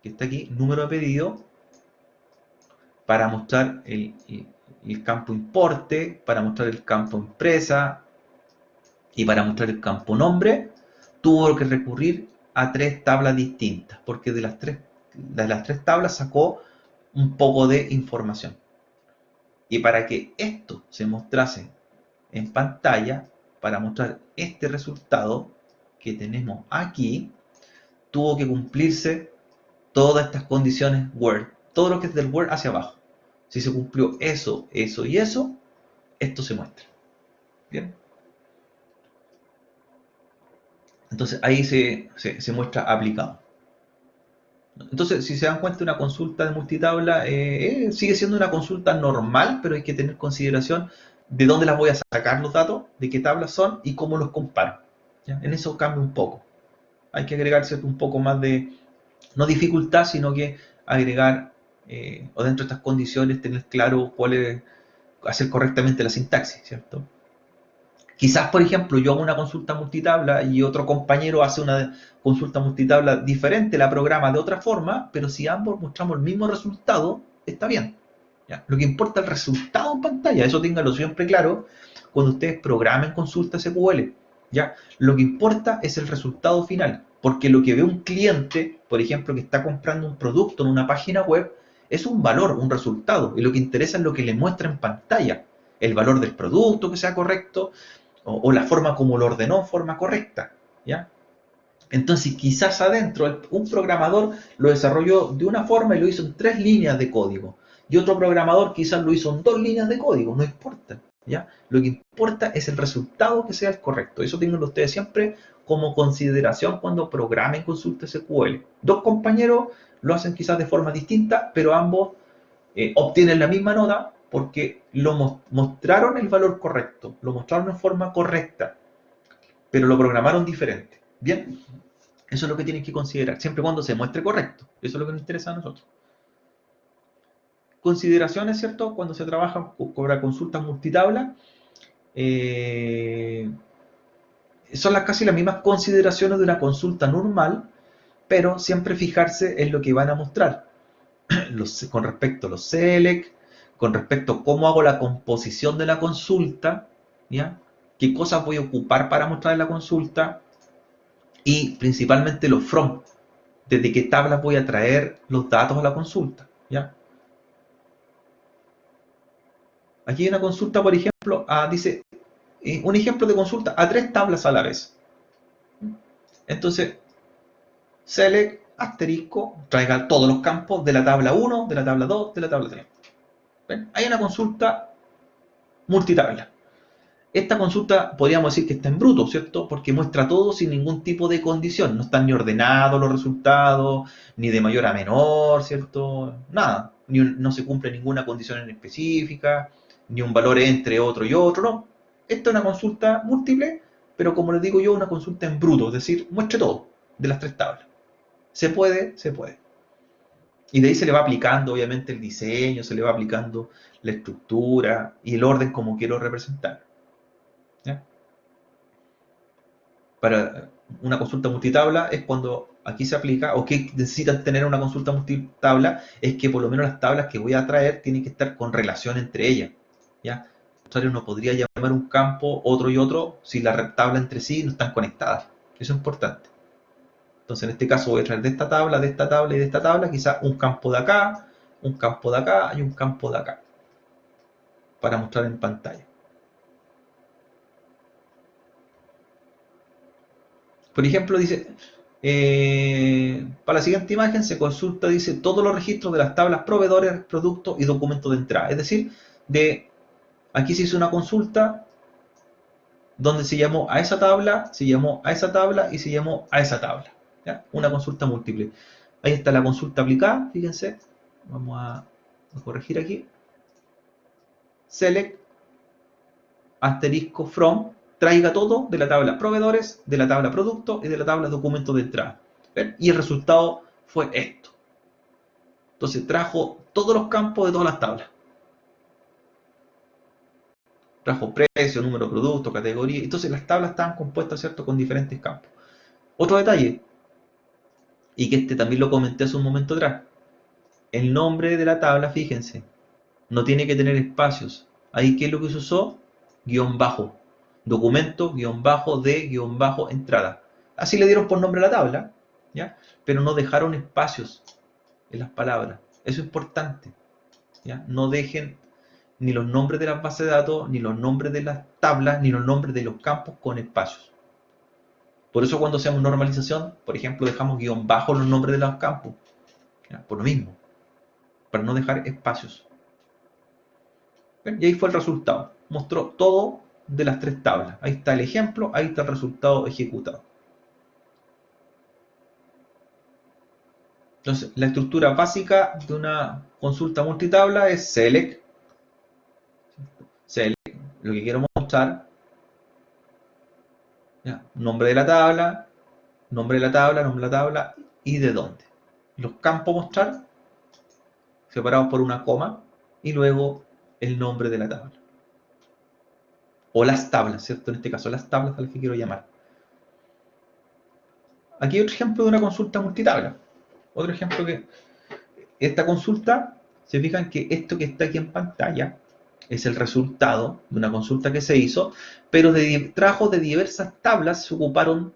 A: que está aquí, número de pedido, para mostrar el campo importe, para mostrar el campo empresa y para mostrar el campo nombre, tuvo que recurrir a tres tablas distintas, porque de las tres tablas sacó un poco de información. Y para que esto se mostrase en pantalla, para mostrar este resultado que tenemos aquí, tuvo que cumplirse todas estas condiciones Word, todo lo que es del Word hacia abajo. Si se cumplió eso, eso y eso, esto se muestra. ¿Bien? Entonces ahí se muestra aplicado. Entonces, si se dan cuenta, una consulta de multitabla sigue siendo una consulta normal, pero hay que tener consideración de dónde las voy a sacar los datos, de qué tablas son y cómo los comparo. ¿Ya? En eso cambia un poco. Hay que agregarse un poco más de, no dificultad, sino que agregar, o dentro de estas condiciones, tener claro cuál es, hacer correctamente la sintaxis, ¿cierto? Quizás, por ejemplo, yo hago una consulta multitabla y otro compañero hace una consulta multitabla diferente, la programa de otra forma, pero si ambos mostramos el mismo resultado, está bien. ¿Ya? Lo que importa es el resultado en pantalla, eso ténganlo siempre claro cuando ustedes programen consultas SQL. ¿Ya? Lo que importa es el resultado final, porque lo que ve un cliente, por ejemplo, que está comprando un producto en una página web, es un valor, un resultado, y lo que interesa es lo que le muestra en pantalla, el valor del producto que sea correcto, o la forma como lo ordenó en forma correcta, ¿ya? Entonces, quizás adentro un programador lo desarrolló de una forma y lo hizo en 3 líneas de código. Y otro programador quizás lo hizo en 2 líneas de código. No importa, ¿ya? Lo que importa es el resultado que sea el correcto. Eso tengan ustedes siempre como consideración cuando programen consultas SQL. Dos compañeros lo hacen quizás de forma distinta, pero ambos obtienen la misma nota porque lo mostraron el valor correcto, lo mostraron en forma correcta, pero lo programaron diferente. Bien, eso es lo que tienen que considerar, siempre y cuando se muestre correcto. Eso es lo que nos interesa a nosotros. Consideraciones, ¿cierto? Cuando se trabaja con consultas multitabla, son casi las mismas consideraciones de una consulta normal, pero siempre fijarse en lo que van a mostrar. Con respecto a los select, con respecto a cómo hago la composición de la consulta, ¿ya? Qué cosas voy a ocupar para mostrar en la consulta y principalmente los from, desde qué tablas voy a traer los datos a la consulta, ¿ya? Aquí hay una consulta, por ejemplo, dice un ejemplo de consulta a 3 tablas a la vez. Entonces, select, asterisco, traiga todos los campos de la tabla 1, de la tabla 2, de la tabla 3. ¿Ven? Hay una consulta multitabla. Esta consulta podríamos decir que está en bruto, ¿cierto? Porque muestra todo sin ningún tipo de condición. No están ni ordenados los resultados, ni de mayor a menor, ¿cierto? Nada. No se cumple ninguna condición en específica, ni un valor entre otro y otro, no. Esta es una consulta múltiple, pero como les digo yo, una consulta en bruto, es decir, muestre todo de las 3 tablas. Se puede, se puede. Y de ahí se le va aplicando, obviamente, el diseño, se le va aplicando la estructura y el orden como quiero representar. ¿Ya? Para una consulta multitabla es cuando aquí se aplica, o que necesitan tener una consulta multitabla, es que por lo menos las tablas que voy a traer tienen que estar con relación entre ellas, ¿ya? usuario no podría llamar un campo otro y otro si las tablas entre sí no están conectadas. Eso es importante. Entonces, en este caso voy a traer de esta tabla, de esta tabla y de esta tabla, quizás un campo de acá, un campo de acá y un campo de acá, para mostrar en pantalla. Por ejemplo, dice, para la siguiente imagen se consulta, dice, todos los registros de las tablas proveedores, productos y documentos de entrada. Es decir, aquí se hizo una consulta donde se llamó a esa tabla, se llamó a esa tabla y se llamó a esa tabla. ¿Ya? Una consulta múltiple. Ahí está la consulta aplicada, fíjense. Vamos a corregir aquí. Select, asterisco from, traiga todo de la tabla proveedores, de la tabla productos y de la tabla documentos de entrada. ¿Ven? Y el resultado fue esto. Entonces trajo todos los campos de todas las tablas. Trajo precio, número de producto, categoría. Entonces las tablas estaban compuestas, ¿cierto?, con diferentes campos. Otro detalle, y que este también lo comenté hace un momento atrás. El nombre de la tabla, fíjense, no tiene que tener espacios. Ahí, ¿qué es lo que se usó? Guión bajo. Documento, guión bajo, de, guión bajo, entrada. Así le dieron por nombre a la tabla, ¿ya? Pero no dejaron espacios en las palabras. Eso es importante, ¿ya? No dejen ni los nombres de las bases de datos, ni los nombres de las tablas, ni los nombres de los campos con espacios. Por eso cuando hacemos normalización, por ejemplo, dejamos guión bajo los nombres de los campos, ¿ya? Por lo mismo, para no dejar espacios. Y ahí fue el resultado. Mostró todo de las tres tablas. Ahí está el ejemplo, ahí está el resultado ejecutado. Entonces, la estructura básica de una consulta multitabla es select, lo que quiero mostrar, ¿ya? Nombre de la tabla, nombre de la tabla, nombre de la tabla y de dónde. Los campos mostrar, separados por una coma, y luego el nombre de la tabla. O las tablas, ¿cierto? En este caso, las tablas a las que quiero llamar. Aquí hay otro ejemplo de una consulta multitabla. Otro ejemplo que esta consulta, se fijan que esto que está aquí en pantalla es el resultado de una consulta que se hizo, pero trajo de diversas tablas, se ocuparon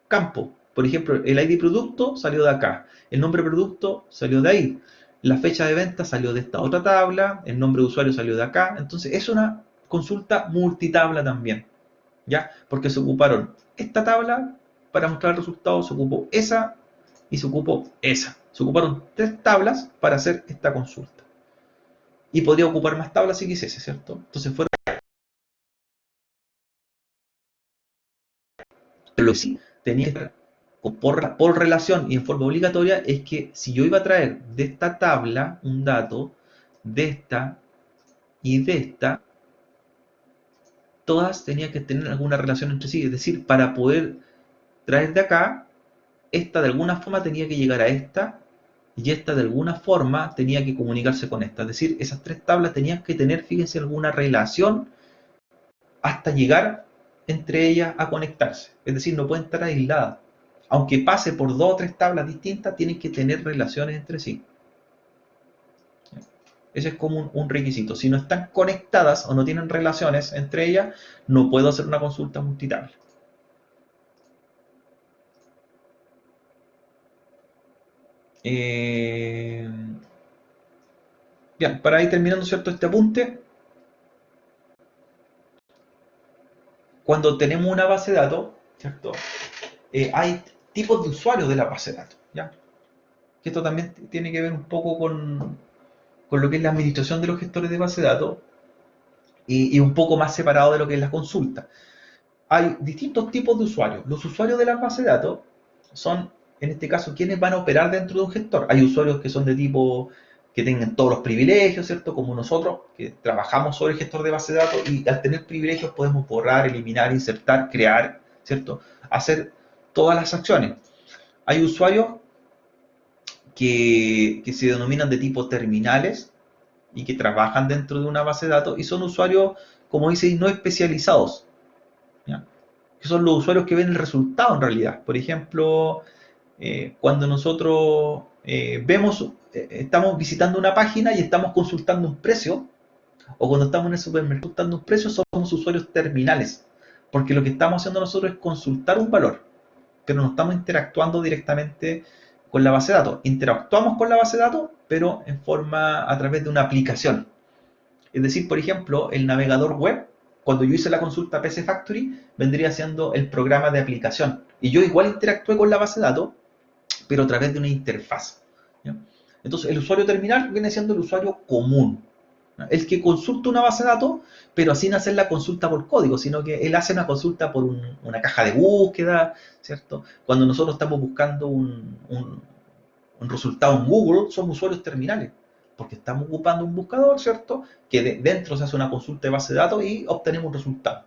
A: campos. Por ejemplo, el ID producto salió de acá, el nombre producto salió de ahí, la fecha de venta salió de esta otra tabla, el nombre de usuario salió de acá. Entonces es una consulta multitabla también, ¿ya? Porque se ocuparon esta tabla para mostrar el resultado, se ocupó esa y se ocupó esa. Se ocuparon tres tablas para hacer esta consulta. Y podría ocupar más tablas si quisiese, ¿cierto? Entonces fueron... Lo que sí tenía que estar por relación y en forma obligatoria es que si yo iba a traer de esta tabla un dato, de esta y de esta, todas tenían que tener alguna relación entre sí. Es decir, para poder traer de acá, esta de alguna forma tenía que llegar a esta y esta de alguna forma tenía que comunicarse con esta. Es decir, esas tres tablas tenían que tener, fíjense, alguna relación hasta llegar entre ellas a conectarse. Es decir, no pueden estar aisladas. Aunque pase por dos o tres tablas distintas, tienen que tener relaciones entre sí. Ese es como un requisito. Si no están conectadas o no tienen relaciones entre ellas, no puedo hacer una consulta multitabla. Bien, para ir terminando, ¿cierto?, este apunte, cuando tenemos una base de datos, ¿cierto?, hay tipos de usuarios de la base de datos, ¿ya? Esto también tiene que ver un poco con lo que es la administración de los gestores de base de datos y un poco más separado de lo que es la consulta. Hay distintos tipos de usuarios. Los usuarios de la base de datos son, en este caso, quienes van a operar dentro de un gestor. Hay usuarios que son de tipo que tengan todos los privilegios, ¿cierto? Como nosotros, que trabajamos sobre el gestor de base de datos y al tener privilegios podemos borrar, eliminar, insertar, crear, ¿cierto? Hacer todas las acciones. Hay usuarios que se denominan de tipo terminales y que trabajan dentro de una base de datos y son usuarios, como dice, no especializados, ¿ya? Que son los usuarios que ven el resultado en realidad. Por ejemplo, cuando nosotros estamos visitando una página y estamos consultando un precio, o cuando estamos en el supermercado dando un precio, somos usuarios terminales, porque lo que estamos haciendo nosotros es consultar un valor, pero no estamos interactuando directamente con la base de datos. Interactuamos con la base de datos, pero en forma a través de una aplicación. Es decir, por ejemplo, el navegador web, cuando yo hice la consulta PC Factory, vendría siendo el programa de aplicación. Y yo igual interactué con la base de datos, pero a través de una interfaz. ¿Ya? Entonces, el usuario terminal viene siendo el usuario común, ¿no? El que consulta una base de datos, pero sin hacer la consulta por código, sino que él hace una consulta por una caja de búsqueda, ¿cierto? Cuando nosotros estamos buscando un resultado en Google, somos usuarios terminales, porque estamos ocupando un buscador, ¿cierto? Que dentro se hace una consulta de base de datos y obtenemos un resultado.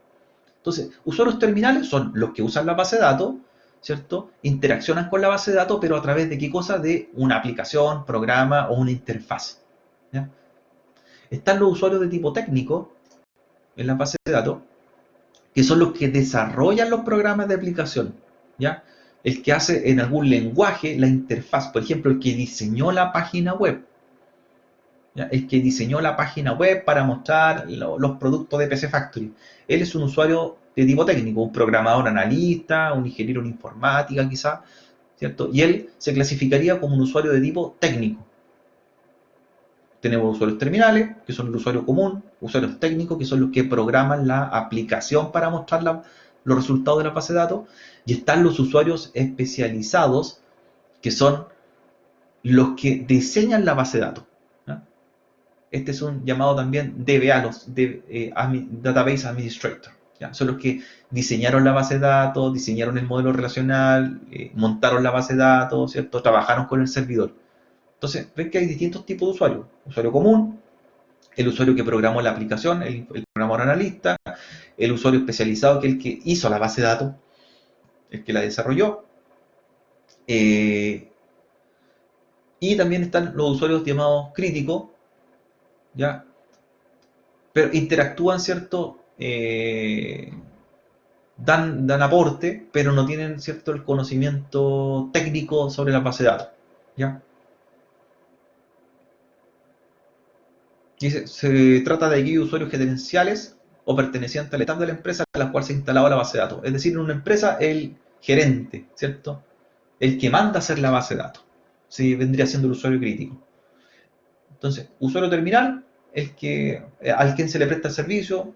A: Entonces, usuarios terminales son los que usan la base de datos, ¿cierto? Interaccionan con la base de datos, pero a través de qué cosa? De una aplicación, programa o una interfaz. ¿Ya? Están los usuarios de tipo técnico en la base de datos, que son los que desarrollan los programas de aplicación. ¿Ya? El que hace en algún lenguaje la interfaz, por ejemplo, el que diseñó la página web. ¿Ya? El que diseñó la página web para mostrar los productos de PC Factory. Él es un usuario de tipo técnico, un programador analista, un ingeniero en informática quizá, ¿cierto? Y él se clasificaría como un usuario de tipo técnico. Tenemos usuarios terminales, que son el usuario común, usuarios técnicos, que son los que programan la aplicación para mostrar los resultados de la base de datos, y están los usuarios especializados, que son los que diseñan la base de datos. ¿Ya? Este es un llamado también DBA, Database Administrator. ¿Ya? Son los que diseñaron la base de datos, diseñaron el modelo relacional, montaron la base de datos, ¿cierto? Trabajaron con el servidor. Entonces, ven que hay distintos tipos de usuarios. Usuario común, el usuario que programó la aplicación, el programador analista, el usuario especializado, que es el que hizo la base de datos, el que la desarrolló. Eh, y también están los usuarios llamados críticos, ¿ya? Pero interactúan, ¿cierto? Dan aporte, pero no tienen, ¿cierto?, el conocimiento técnico sobre la base de datos. ¿Ya? Y se trata de aquellos usuarios gerenciales o pertenecientes al staff de la empresa a la cual se ha instalado la base de datos. Es decir, en una empresa, el gerente, ¿cierto? El que manda a hacer la base de datos. Sí, vendría siendo el usuario crítico. Entonces, usuario terminal, al quien se le presta el servicio.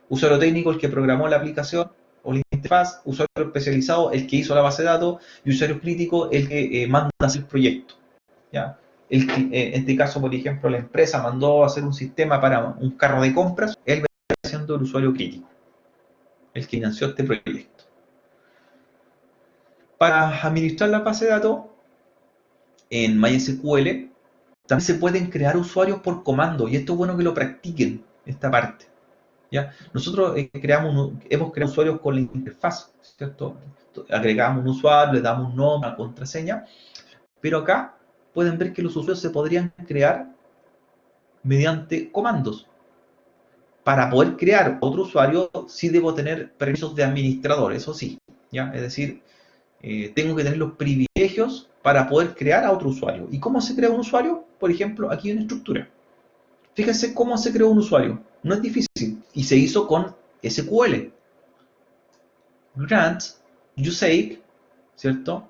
A: Usuario técnico, el que programó la aplicación o la interfaz. Usuario especializado, el que hizo la base de datos. Y usuario crítico, el que manda a hacer el proyecto. ¿Ya? En este caso, por ejemplo, la empresa mandó a hacer un sistema para un carro de compras. Él va siendo el usuario crítico, el que financió este proyecto. Para administrar la base de datos en MySQL, también se pueden crear usuarios por comando, y esto es bueno que lo practiquen, esta parte. ¿Ya? Nosotros hemos creado usuarios con la interfaz, ¿cierto? Agregamos un usuario, le damos un nombre, una contraseña, pero acá pueden ver que los usuarios se podrían crear mediante comandos. Para poder crear otro usuario, sí debo tener permisos de administrador, eso sí, ¿ya? Es decir, tengo que tener los privilegios para poder crear a otro usuario. ¿Y cómo se crea un usuario? Por ejemplo, aquí hay una estructura. Fíjense cómo se creó un usuario. No es difícil. Y se hizo con SQL. Grant, usage, ¿cierto?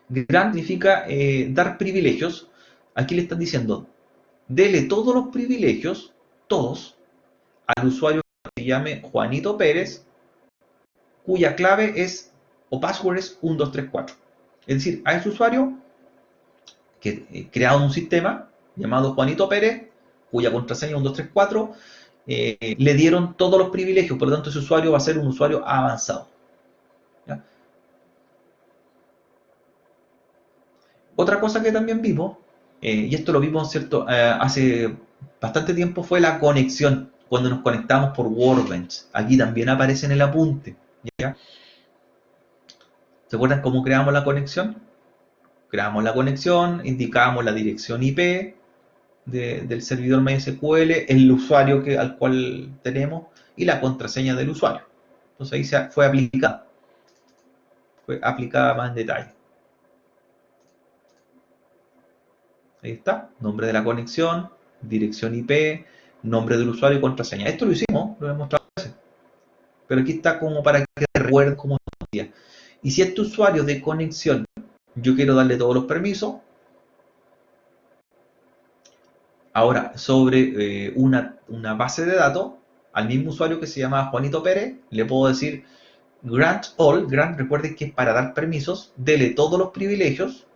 A: Grant significa dar privilegios. Aquí le están diciendo, dele todos los privilegios, todos, al usuario que se llame Juanito Pérez, cuya clave es, o password es 1234. Es decir, a ese usuario que creado un sistema llamado Juanito Pérez, cuya contraseña es 1234, le dieron todos los privilegios, por lo tanto ese usuario va a ser un usuario avanzado. ¿Ya? Otra cosa que también vimos, y esto lo vimos, ¿cierto? Hace bastante tiempo, fue la conexión, cuando nos conectamos por Workbench. Aquí también aparece en el apunte. ¿Ya? ¿Se acuerdan cómo creamos la conexión? Creamos la conexión, indicamos la dirección IP del servidor MySQL, el usuario al cual tenemos y la contraseña del usuario. Entonces ahí fue aplicada más en detalle. Ahí está, nombre de la conexión, dirección IP, nombre del usuario y contraseña. Esto lo hicimos, lo hemos mostrado a veces, pero aquí está como para que recuerden cómo sería. Y si este usuario de conexión yo quiero darle todos los permisos, ahora sobre una base de datos, al mismo usuario que se llama Juanito Pérez, le puedo decir grant all. Grant, recuerden que es para dar permisos, dele todos los privilegios,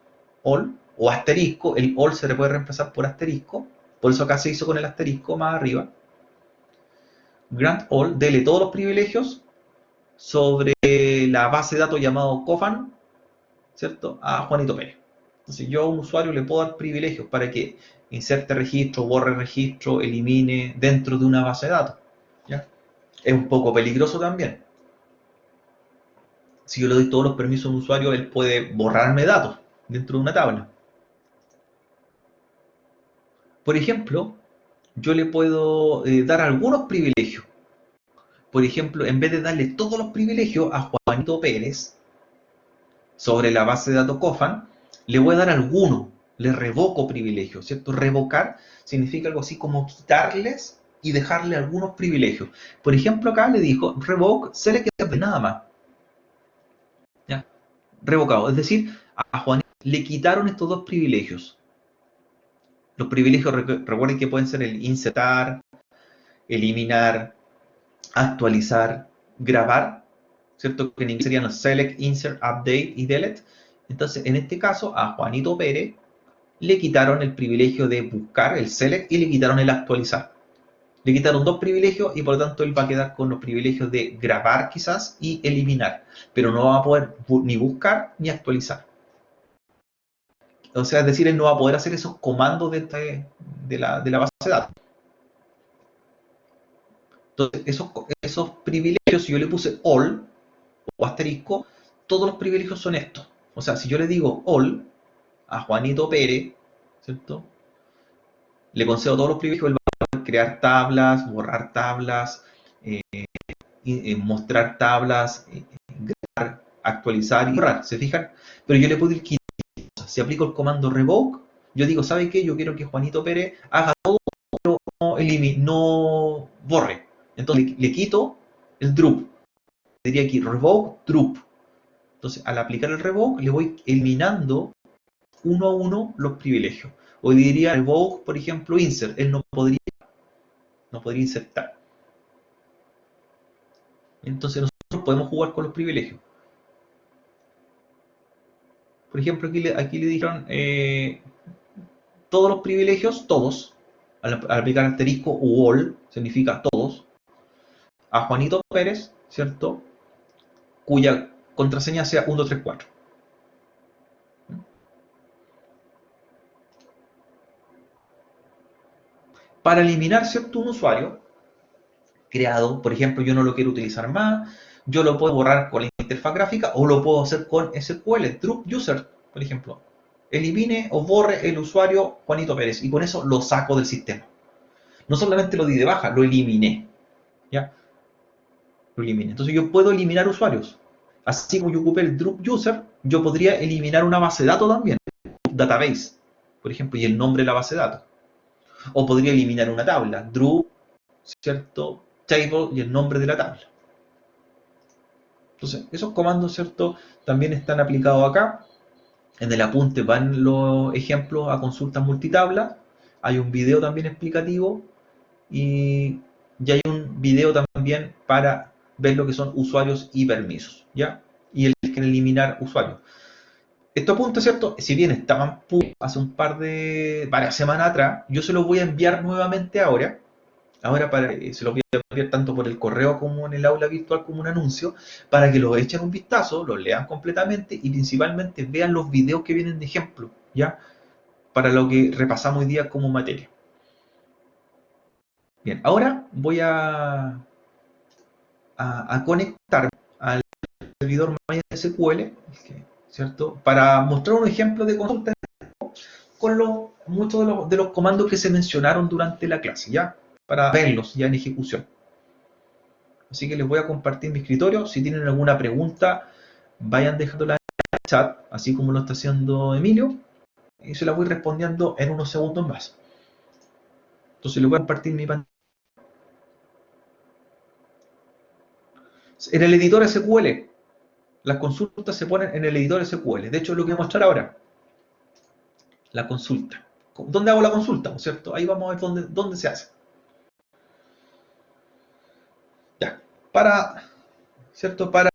A: all, o asterisco. El all se le puede reemplazar por asterisco, por eso acá se hizo con el asterisco más arriba. Grant all, dele todos los privilegios sobre la base de datos llamado Cofan, ¿cierto? A Juanito Pérez. Entonces yo a un usuario le puedo dar privilegios para que inserte registro, borre registro, elimine dentro de una base de datos, ¿ya? Es un poco peligroso también. Si yo le doy todos los permisos a un usuario, él puede borrarme datos dentro de una tabla. Por ejemplo, yo le puedo dar algunos privilegios. Por ejemplo, en vez de darle todos los privilegios a Juanito Pérez sobre la base de datos Cofan, le voy a dar algunos, le revoco privilegios, ¿cierto? Revocar significa algo así como quitarles y dejarle algunos privilegios. Por ejemplo, acá le dijo revoke select de nada más. ¿Ya? Revocado, es decir, a Juan le quitaron estos dos privilegios. Los privilegios, recuerden que pueden ser el insertar, eliminar, actualizar, grabar, ¿cierto? Que en inglés serían los select, insert, update y delete. Entonces, en este caso, a Juanito Pérez le quitaron el privilegio de buscar, el select, y le quitaron el actualizar. Le quitaron dos privilegios y por lo tanto él va a quedar con los privilegios de grabar quizás y eliminar, pero no va a poder ni buscar ni actualizar. O sea, es decir, él no va a poder hacer esos comandos de la base de datos. Entonces, esos privilegios, si yo le puse all o asterisco, todos los privilegios son estos. O sea, si yo le digo all a Juanito Pérez, ¿cierto? Le concedo todos los privilegios, él va a poder crear tablas, borrar tablas, mostrar tablas, grabar, actualizar y borrar, ¿se fijan? Pero yo le puedo ir quitando. Si aplico el comando revoke, yo digo, ¿sabe qué? Yo quiero que Juanito Pérez haga todo, pero no borre. Entonces le quito el drup. Diría aquí revoke drup. Entonces al aplicar el revoke le voy eliminando uno a uno los privilegios. O diría revoke, por ejemplo, insert. Él no podría insertar. Entonces nosotros podemos jugar con los privilegios. Por ejemplo, aquí le dijeron todos los privilegios, todos, al aplicar asterisco u all, significa todos, a Juanito Pérez, ¿cierto? Cuya contraseña sea 1234. Para eliminar, ¿cierto? Un usuario creado, por ejemplo, yo no lo quiero utilizar más, yo lo puedo borrar con la interfaz gráfica o lo puedo hacer con SQL, drup user, por ejemplo. Elimine o borre el usuario Juanito Pérez y con eso lo saco del sistema. No solamente lo di de baja, lo eliminé. ¿Ya? Lo eliminé. Entonces yo puedo eliminar usuarios. Así como yo ocupé el drup user, yo podría eliminar una base de datos también, database, por ejemplo, y el nombre de la base de datos. O podría eliminar una tabla, drup, ¿cierto? Table y el nombre de la tabla. Entonces, esos comandos, ¿cierto? También están aplicados acá. En el apunte van los ejemplos a consultas multitabla. Hay un video también explicativo y hay un video también para ver lo que son usuarios y permisos, ¿ya? Y el que eliminar usuarios. Estos apuntes, ¿cierto? Si bien estaban hace varias semanas atrás, yo se los voy a enviar nuevamente ahora. Se los voy a enviar tanto por el correo como en el aula virtual como un anuncio, para que los echen un vistazo, los lean completamente y principalmente vean los videos que vienen de ejemplo, ¿ya? Para lo que repasamos hoy día como materia. Bien, ahora voy a conectarme al servidor MySQL, ¿cierto? Para mostrar un ejemplo de consulta con muchos de los comandos que se mencionaron durante la clase, ¿ya? Para verlos ya en ejecución. Así que les voy a compartir mi escritorio. Si tienen alguna pregunta, vayan dejándola en el chat, así como lo está haciendo Emilio, y se la voy respondiendo en unos segundos más. Entonces les voy a compartir mi pantalla. En el editor SQL, las consultas se ponen en el editor SQL. De hecho, es lo que voy a mostrar ahora. La consulta. ¿Dónde hago la consulta? ¿Cierto? Ahí vamos a ver dónde se hace. Ya. ¿Cierto? Para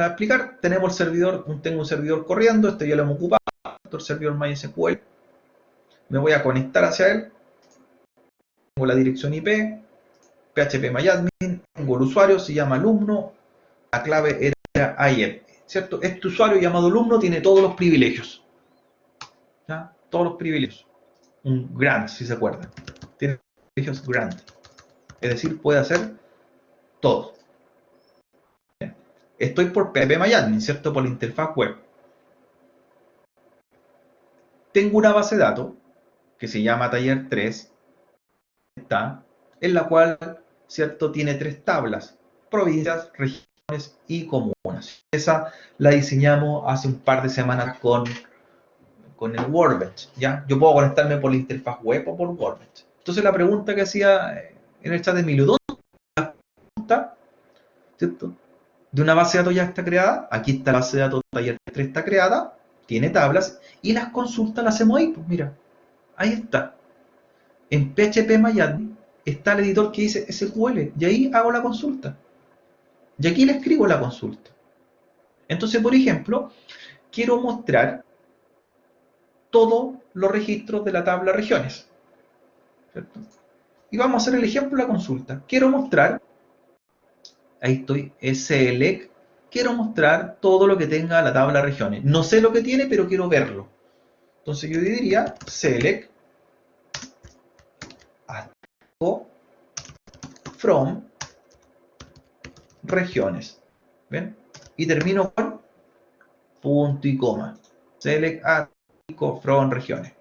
A: explicar, tengo un servidor corriendo, este ya lo hemos ocupado, el servidor MySQL. Me voy a conectar hacia él. Tengo la dirección IP, phpMyAdmin, tengo el usuario, se llama alumno, la clave era IM, ¿cierto? Este usuario llamado alumno tiene todos los privilegios, ¿ya? Todos los privilegios. Un grant, si se acuerdan. Tiene privilegios grant. Es decir, puede hacer todo. Bien. Estoy por phpMyAdmin, ¿cierto? Por la interfaz web. Tengo una base de datos que se llama taller 3, en la cual, ¿cierto? Tiene 3 tablas: provincias, regiones y comunas. Esa la diseñamos hace un par de semanas con el Workbench, ¿ya? Yo puedo conectarme por la interfaz web o por Workbench. Entonces la pregunta que hacía en el chat de Emilio, ¿dónde está la consulta? ¿Cierto? De una base de datos ya está creada. Aquí está la base de datos taller 3, está creada, tiene tablas, y las consultas las hacemos ahí. Pues mira, ahí está. En phpMyAdmin está el editor que dice SQL, y ahí hago la consulta. Y aquí le escribo la consulta. Entonces, por ejemplo, quiero mostrar todos los registros de la tabla regiones, ¿cierto? Y vamos a hacer el ejemplo de la consulta. Quiero mostrar, ahí estoy, select, quiero mostrar todo lo que tenga la tabla regiones. No sé lo que tiene, pero quiero verlo. Entonces yo diría select from regiones. ¿Ven? Y termino con punto y coma. Select from regiones.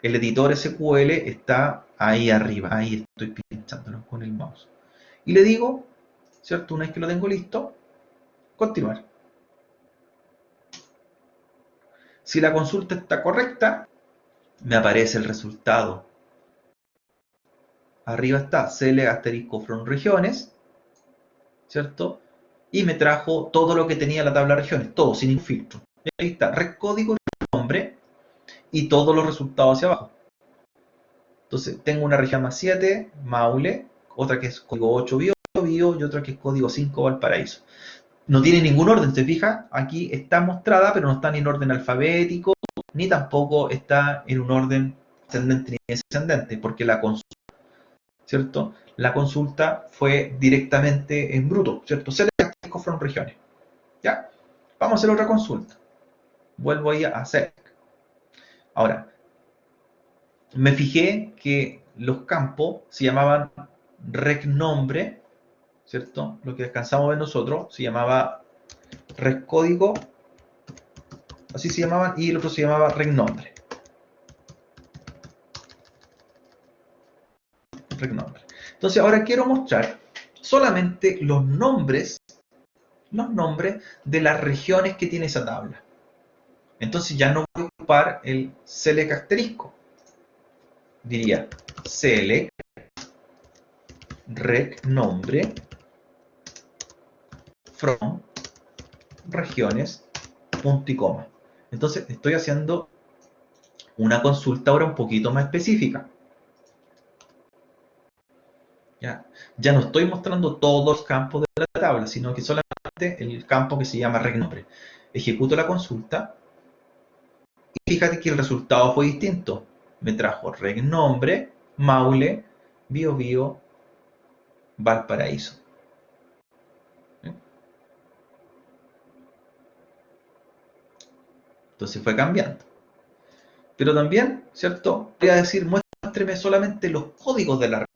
A: El editor SQL está ahí arriba. Ahí estoy pinchándolo con el mouse. Y le digo, ¿cierto? Una vez que lo tengo listo, continuar. Si la consulta está correcta, me aparece el resultado. Arriba está select from regiones, ¿cierto? Y me trajo todo lo que tenía la tabla regiones, todo, sin ningún filtro. Y ahí está, red código, nombre y todos los resultados hacia abajo. Entonces, tengo una región más 7, Maule, otra que es código 8, Bio, y otra que es código 5, Valparaíso. No tiene ningún orden, ¿se fija? Aquí está mostrada, pero no está ni en orden alfabético, ni tampoco está en un orden ascendente ni descendente, porque la consulta, ¿cierto? La consulta fue directamente en bruto, ¿cierto? Select from regiones. ¿Ya? Vamos a hacer otra consulta. Vuelvo ahí a hacer. Ahora, me fijé que los campos se llamaban recnombre, ¿cierto? Lo que alcanzamos a ver nosotros se llamaba recódigo, así se llamaban, y el otro se llamaba recnombre. Entonces ahora quiero mostrar solamente los nombres de las regiones que tiene esa tabla. Entonces ya no voy a ocupar el select asterisco. Diría select recnombre from regiones punto y coma. Entonces estoy haciendo una consulta ahora un poquito más específica. Ya no estoy mostrando todos los campos de la tabla, sino que solamente el campo que se llama recnombre. Ejecuto la consulta y fíjate que el resultado fue distinto. Me trajo recnombre, Maule, Biobío, Valparaíso. Entonces fue cambiando. Pero también, ¿cierto? Voy a decir, muéstreme solamente los códigos de la región.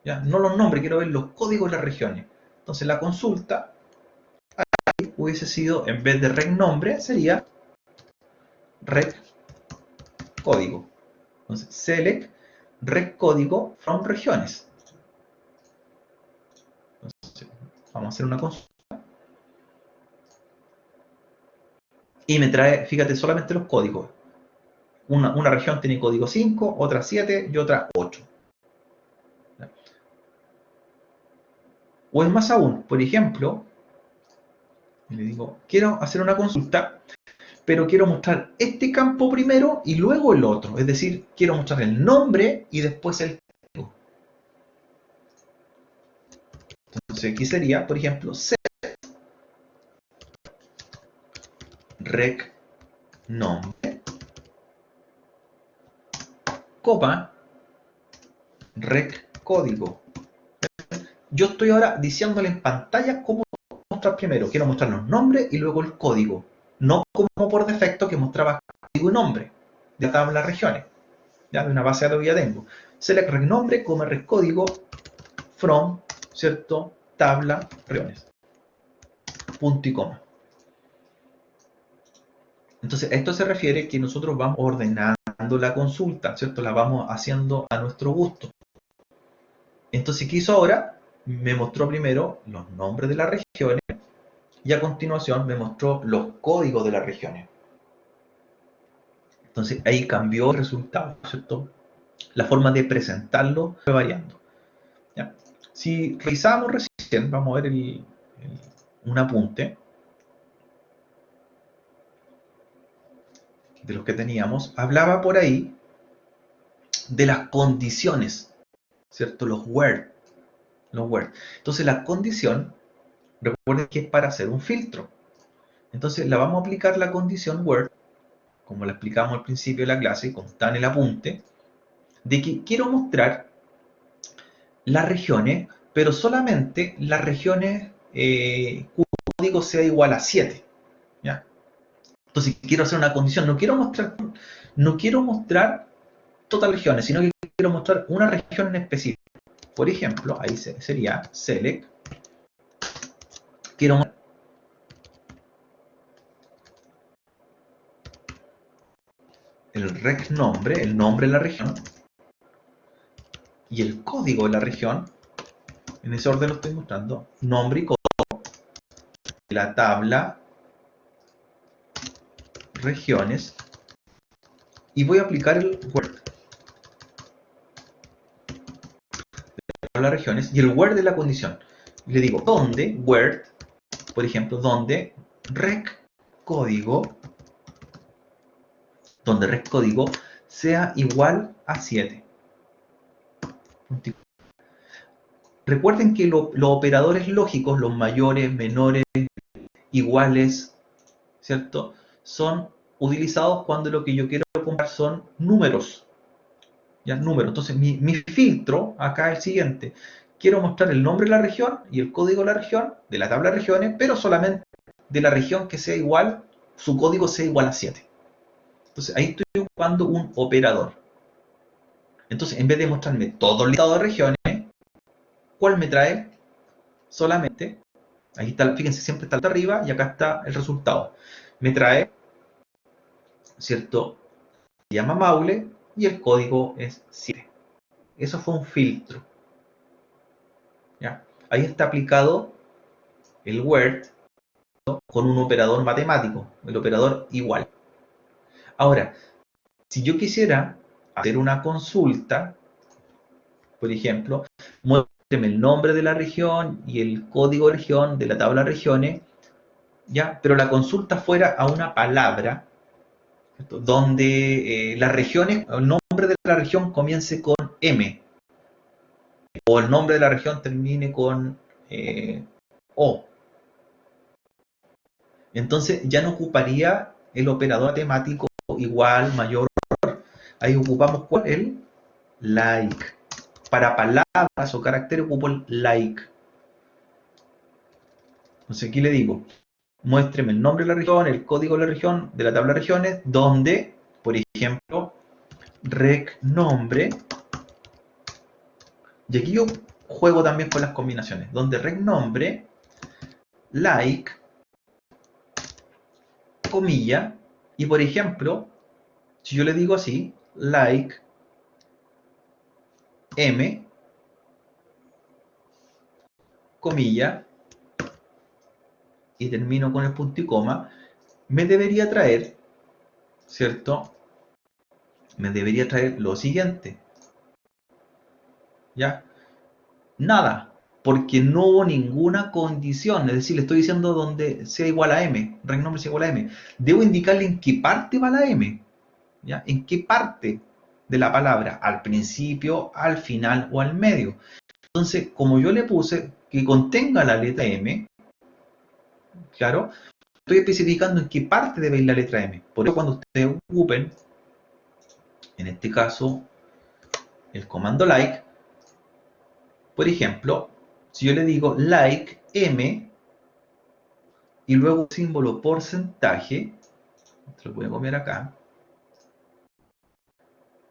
A: ¿Ya? No los nombres, quiero ver los códigos de las regiones. Entonces la consulta hubiese sido, en vez de recnombre, sería rec código. Entonces, select rec código from regiones. Entonces, vamos a hacer una consulta. Y me trae, fíjate, solamente los códigos. Una región tiene código 5, otra 7 y otra 8. O es más aún, por ejemplo, le digo, quiero hacer una consulta, pero quiero mostrar este campo primero y luego el otro. Es decir, quiero mostrar el nombre y después el código. Entonces aquí sería, por ejemplo, set rec nombre, coma, rec código. Yo estoy ahora diciéndole en pantalla cómo mostrar primero. Quiero mostrar los nombres y luego el código. No como por defecto que mostraba código y nombre de la tabla regiones. Ya de una base de datos que ya tengo. Select rec nombre, coma rec código, from, ¿cierto? Tabla regiones. Punto y coma. Entonces, esto se refiere que nosotros vamos ordenando la consulta, ¿cierto? La vamos haciendo a nuestro gusto. Entonces, ¿qué hizo ahora? Me mostró primero los nombres de las regiones y a continuación me mostró los códigos de las regiones. Entonces, ahí cambió el resultado, ¿cierto? La forma de presentarlo fue variando. ¿Ya? Si revisamos recién, vamos a ver un apunte de los que teníamos. Hablaba por ahí de las condiciones, ¿cierto? Los where. Entonces, la condición, recuerden que es para hacer un filtro. Entonces, la vamos a aplicar la condición where, como la explicamos al principio de la clase, como está en el apunte, de que quiero mostrar las regiones, pero solamente las regiones cuyo código sea igual a 7. ¿Ya? Entonces quiero hacer una condición, no quiero mostrar todas las regiones, sino que quiero mostrar una región en específico. Por ejemplo, ahí sería select, quiero mostrar el rec nombre, el nombre de la región, y el código de la región, en ese orden lo estoy mostrando, nombre y código de la tabla regiones, y voy a aplicar el word de la tabla regiones y el word de la condición. Le digo, donde word, por ejemplo, donde rec código sea igual a 7. Recuerden que los operadores lógicos, los mayores, menores, iguales, ¿cierto? Son utilizados cuando lo que yo quiero comparar son números. ¿Ya? Números. Entonces, mi filtro acá es el siguiente. Quiero mostrar el nombre de la región y el código de la región, de la tabla de regiones, pero solamente de la región que sea igual, su código sea igual a 7. Entonces, ahí estoy ocupando un operador. Entonces, en vez de mostrarme todo el listado de regiones, ¿cuál me trae? Solamente, aquí está, fíjense, siempre está arriba y acá está el resultado. Me trae, ¿cierto? Se llama Maule y el código es 7. Eso fue un filtro. ¿Ya? Ahí está aplicado el word, ¿no? Con un operador matemático, el operador igual. Ahora, si yo quisiera hacer una consulta, por ejemplo, muéstreme el nombre de la región y el código de región de la tabla de regiones, ¿ya? Pero la consulta fuera a una palabra, ¿cierto? Donde las regiones, el nombre de la región comience con M, o el nombre de la región termine con O. Entonces ya no ocuparía el operador matemático igual, mayor. Ahí ocupamos ¿cuál? El like. Para palabras o caracteres ocupo el like. Entonces aquí le digo, muéstreme el nombre de la región, el código de la región, de la tabla de regiones, donde, por ejemplo, rec nombre, y aquí yo juego también con las combinaciones, donde rec nombre, like, comilla, y por ejemplo, si yo le digo así, like, m, comilla, y termino con el punto y coma, me debería traer, ¿cierto? Me debería traer lo siguiente, ¿ya? Nada. porque no hubo ninguna condición, es decir, le estoy diciendo donde sea igual a m, regnombre sea igual a m. Debo indicarle en qué parte va la m, ¿ya? En qué parte de la palabra, al principio, al final o al medio. Entonces, como yo le puse que contenga la letra m, claro, estoy especificando en qué parte debe ir la letra m. Por eso cuando ustedes ocupen, en este caso, el comando like, por ejemplo, si yo le digo like m y luego un símbolo porcentaje, se lo voy a copiar acá,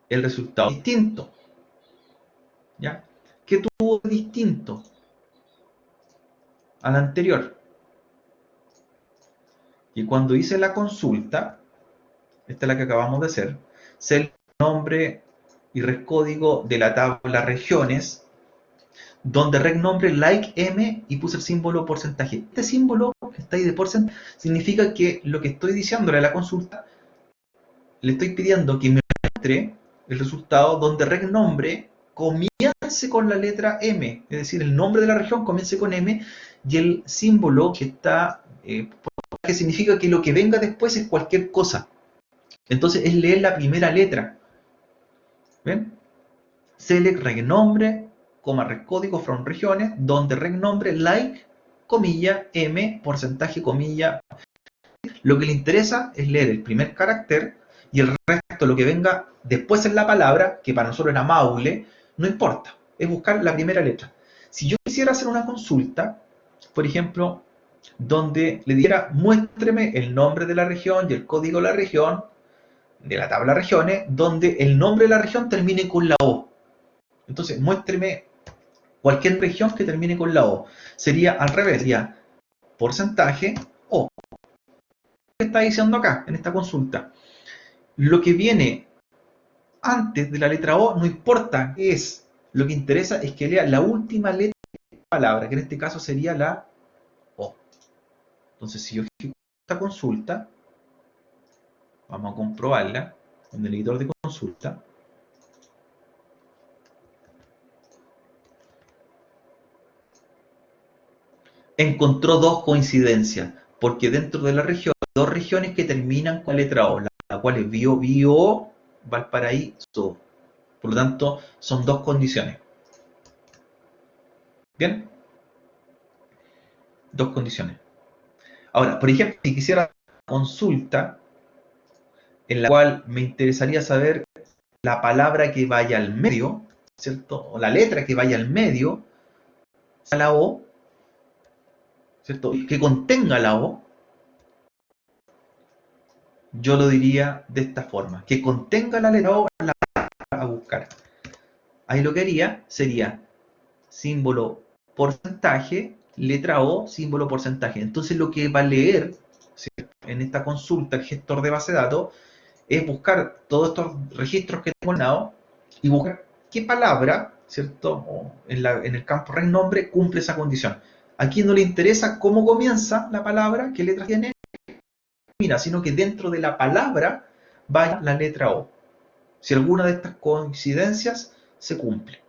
A: el resultado es distinto. ¿Ya? ¿Qué tuvo distinto al anterior? Y cuando hice la consulta, esta es la que acabamos de hacer, sé el nombre y rescódigo de la tabla regiones, donde rec nombre like m y puse el símbolo porcentaje. Este símbolo que está ahí de porcentaje significa que lo que estoy diciéndole a la consulta, le estoy pidiendo que me muestre el resultado donde rec nombre comience con la letra M, es decir, el nombre de la región comience con M y el símbolo que está, que significa que lo que venga después es cualquier cosa. Entonces es leer la primera letra. ¿Ven? Select reg nombre, coma reg código from regiones, donde reg nombre like, comilla, M, porcentaje, comilla. Lo que le interesa es leer el primer carácter y el resto, lo que venga después en la palabra, que para nosotros era Maule, no importa, es buscar la primera letra. Si yo quisiera hacer una consulta, por ejemplo, donde le diera muéstreme el nombre de la región y el código de la región, de la tabla regiones, donde el nombre de la región termine con la O. Entonces, muéstreme cualquier región que termine con la O. Sería al revés, sería porcentaje O. ¿Qué está diciendo acá, en esta consulta? Lo que viene antes de la letra O no importa qué es. Lo que interesa es que lea la última letra de la palabra, que en este caso sería la O. Entonces, si yo ejecuto esta consulta, vamos a comprobarla en el editor de consulta. Encontró dos coincidencias, porque dentro de la región hay dos regiones que terminan con la letra O, la cual es Biobío, Valparaíso. Por lo tanto, son dos condiciones. ¿Bien? Dos condiciones. Ahora, por ejemplo, si quisiera una consulta en la cual me interesaría saber la palabra que vaya al medio, ¿cierto? O la letra que vaya al medio, la O, ¿cierto? Que contenga la O, yo lo diría de esta forma, que contenga la letra O la a buscar. Ahí lo que haría sería símbolo porcentaje, letra O, símbolo porcentaje. Entonces lo que va a leer, ¿cierto?, en esta consulta el gestor de base de datos es buscar todos estos registros que tengo en lado y buscar qué palabra, ¿cierto?, en el campo reg nombre cumple esa condición. Aquí no le interesa cómo comienza la palabra, qué letra tiene, sino que dentro de la palabra vaya la letra O. Si alguna de estas coincidencias se cumple.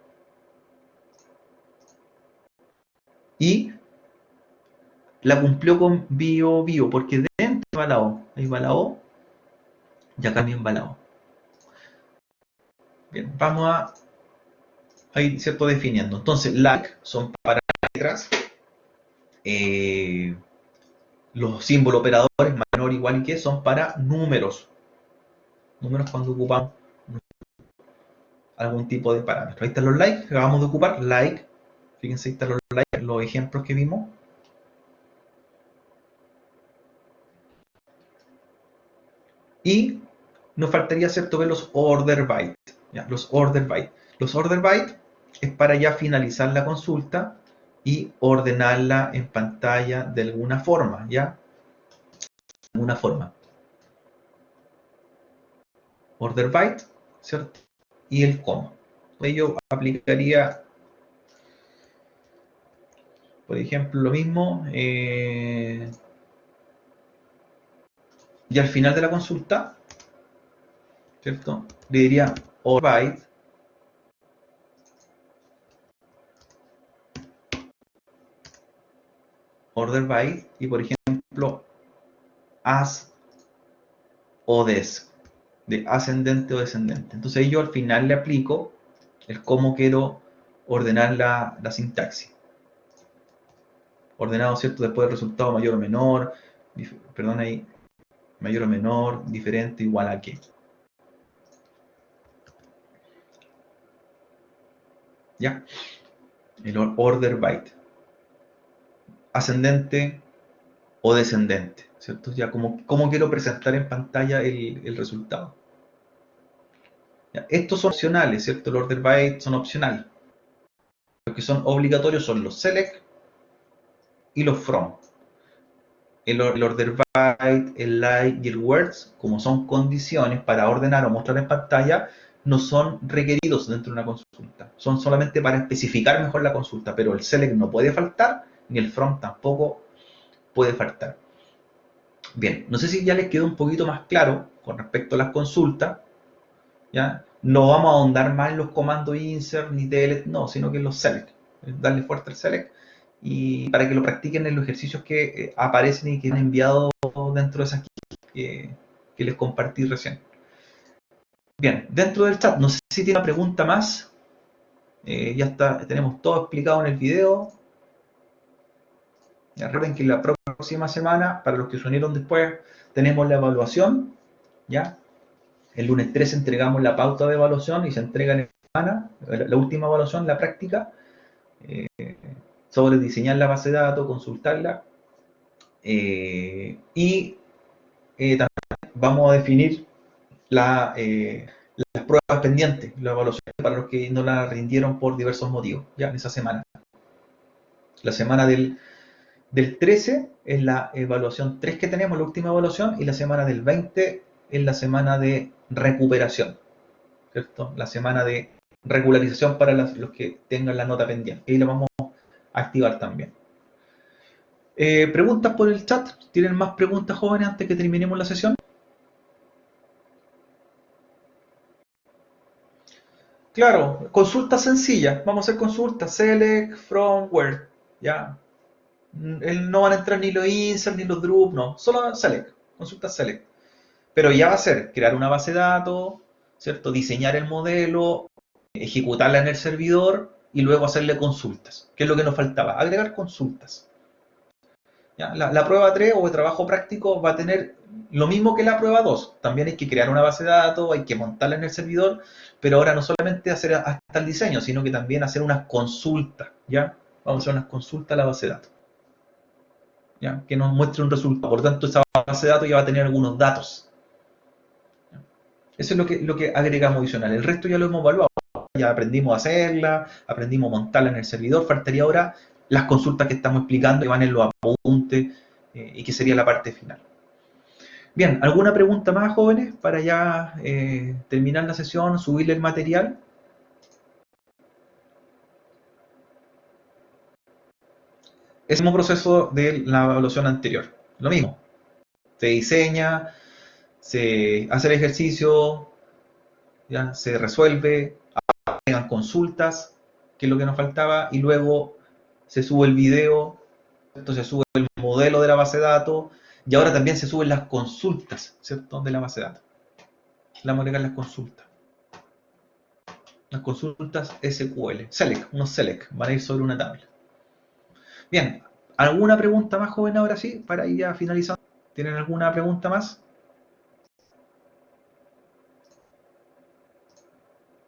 A: Y la cumplió con bio, porque dentro va la O. Ahí va la O y acá también va la O. Bien, vamos a ir, ¿cierto?, definiendo. Entonces, like son para letras. Los símbolos operadores, menor, igual y que, son para números. Números cuando ocupamos algún tipo de parámetro. Ahí están los likes que acabamos de ocupar. Like, fíjense, ahí están los likes, los ejemplos que vimos. Y nos faltaría, ¿cierto?, ver los order byte. ¿Ya? Los order byte. Los order byte es para ya finalizar la consulta y ordenarla en pantalla de alguna forma, ¿ya? De alguna forma. Order byte, ¿cierto? Y el coma. Yo aplicaría, por ejemplo, lo mismo, y al final de la consulta, ¿cierto?, le diría order byte order by y, por ejemplo, as o des, de ascendente o descendente. Entonces yo al final le aplico el cómo quiero ordenar la sintaxis. Ordenado, ¿cierto? Después del resultado mayor o menor, perdón ahí, mayor o menor, diferente, igual a qué. ¿Ya? El order byte. Ascendente o descendente, ¿cierto? Ya cómo quiero presentar en pantalla el resultado. ¿Ya? Estos son opcionales, ¿cierto? El order byte son opcionales. Los que son obligatorios son los select y los from. El order byte, el like y el words, como son condiciones para ordenar o mostrar en pantalla, no son requeridos dentro de una consulta. Son solamente para especificar mejor la consulta, pero el select no puede faltar, ni el from tampoco puede faltar. Bien, no sé si ya les quedó un poquito más claro con respecto a las consultas. ¿Ya? No vamos a ahondar más en los comandos insert ni delete, no, sino que en los select. Darle fuerte al select y para que lo practiquen en los ejercicios que aparecen y que han enviado dentro de esas que les compartí recién. Bien, dentro del chat, no sé si tiene una pregunta más. Ya está, tenemos todo explicado en el video. Recuerden que la próxima semana, para los que se unieron después, tenemos la evaluación. ¿Ya? El lunes 3 entregamos la pauta de evaluación y se entrega en la semana, la última evaluación, la práctica, sobre diseñar la base de datos, consultarla. Y también vamos a definir las pruebas pendientes, la evaluación para los que no la rindieron por diversos motivos, ya en esa semana. La semana del 13 es la evaluación 3 que tenemos, la última evaluación, y la semana del 20 es la semana de recuperación, ¿cierto? La semana de regularización para los que tengan la nota pendiente. Y la vamos a activar también. Preguntas por el chat. ¿Tienen más preguntas, jóvenes, antes que terminemos la sesión? Claro, consultas sencillas. Vamos a hacer consultas select, from, where. ¿Ya? No van a entrar ni los insert ni los drop, no. Solo select. Consultas select. Pero ya va a ser crear una base de datos, ¿cierto? Diseñar el modelo, ejecutarla en el servidor y luego hacerle consultas. ¿Qué es lo que nos faltaba? Agregar consultas. ¿Ya? La prueba 3 o de trabajo práctico va a tener lo mismo que la prueba 2. También hay que crear una base de datos, hay que montarla en el servidor, pero ahora no solamente hacer hasta el diseño, sino que también hacer unas consultas. ¿Ya? Vamos a hacer unas consultas a la base de datos. ¿Ya? Que nos muestre un resultado. Por lo tanto, esa base de datos ya va a tener algunos datos. ¿Ya? Eso es lo que agregamos adicional. El resto ya lo hemos evaluado. Ya aprendimos a hacerla, aprendimos a montarla en el servidor. Faltaría ahora las consultas que estamos explicando, que van en los apuntes y que sería la parte final. Bien, ¿alguna pregunta más, jóvenes, para ya terminar la sesión, subirle el material? Es el mismo proceso de la evaluación anterior. Lo mismo. Se diseña, se hace el ejercicio, ya se resuelve, hagan consultas, que es lo que nos faltaba, y luego se sube el video, entonces se sube el modelo de la base de datos, y ahora también se suben las consultas, ¿cierto? De la base de datos. Le vamos a agregar las consultas. Las consultas SQL. Select, unos select, van a ir sobre una tabla. Bien, ¿alguna pregunta más, joven, ahora sí? Para ir ya finalizando. ¿Tienen alguna pregunta más?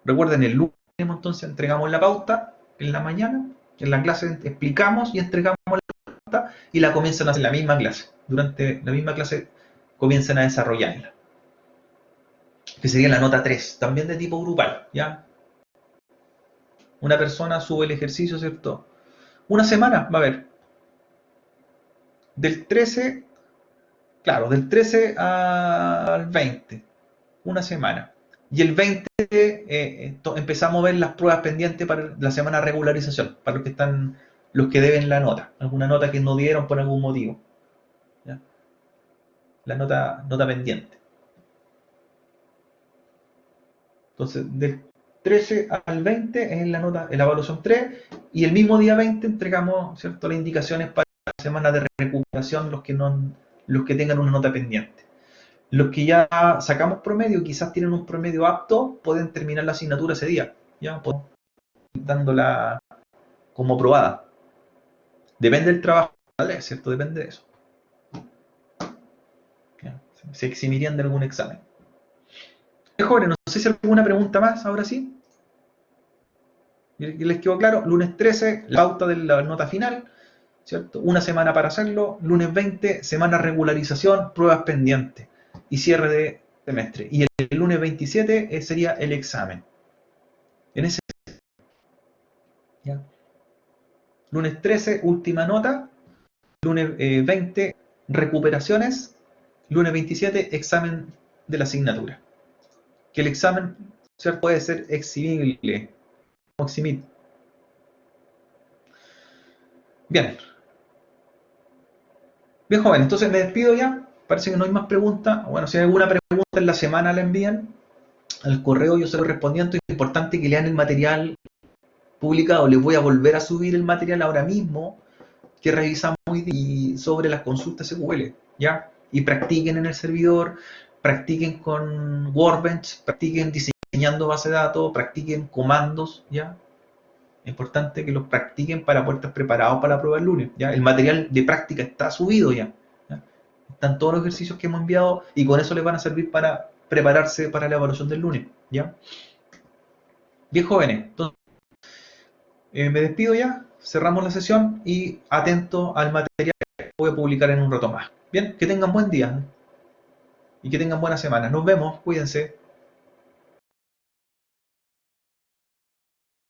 A: Recuerden, el lunes entonces entregamos la pauta en la mañana. En la clase explicamos y entregamos la pauta y la comienzan a hacer en la misma clase. Durante la misma clase comienzan a desarrollarla. Que sería la nota 3, también de tipo grupal, ¿ya? Una persona sube el ejercicio, ¿cierto? Una semana va a haber. Del 13, claro, del 13 al 20, una semana. Y el 20 empezamos a ver las pruebas pendientes para la semana de regularización, para los que deben la nota, alguna nota que no dieron por algún motivo. ¿Ya? La nota pendiente. Entonces, del 13 al 20 es la evaluación 3, y el mismo día 20 entregamos, ¿cierto?, las indicaciones para la semana de recuperación los que tengan una nota pendiente. Los que ya sacamos promedio, quizás tienen un promedio apto, pueden terminar la asignatura ese día, ya dándola como aprobada. Depende del trabajo, ¿cierto? Depende de eso. ¿Ya? Se eximirían de algún examen. Jóvenes, no sé si hay alguna pregunta más, ahora sí. ¿Les quedó claro? Lunes 13, la pauta de la nota final, ¿cierto? Una semana para hacerlo. Lunes 20, semana regularización, pruebas pendientes y cierre de semestre. Y el lunes 27 sería el examen. En ese, ¿ya? Lunes 13, última nota. Lunes 20, recuperaciones. Lunes 27, examen de la asignatura. Que el examen, ¿cierto?, puede ser eximible. Eximir. Bien. Bien, joven, entonces me despido ya. Parece que no hay más preguntas. Bueno, si hay alguna pregunta en la semana la envían al correo, yo se lo respondiendo. Es importante que lean el material publicado. Les voy a volver a subir el material ahora mismo que revisamos y sobre las consultas SQL, ¿ya? Y practiquen en el servidor, practiquen con Workbench, practiquen diseñando base de datos, practiquen comandos, ¿ya? Es importante que los practiquen para poder estar preparados para la prueba el lunes, ¿ya? El material de práctica está subido ya, ¿ya? Están todos los ejercicios que hemos enviado y con eso les van a servir para prepararse para la evaluación del lunes, ¿ya? Bien, jóvenes, entonces, me despido ya, cerramos la sesión y atento al material que voy a publicar en un rato más. Bien, que tengan buen día y que tengan buena semana. Nos vemos, cuídense.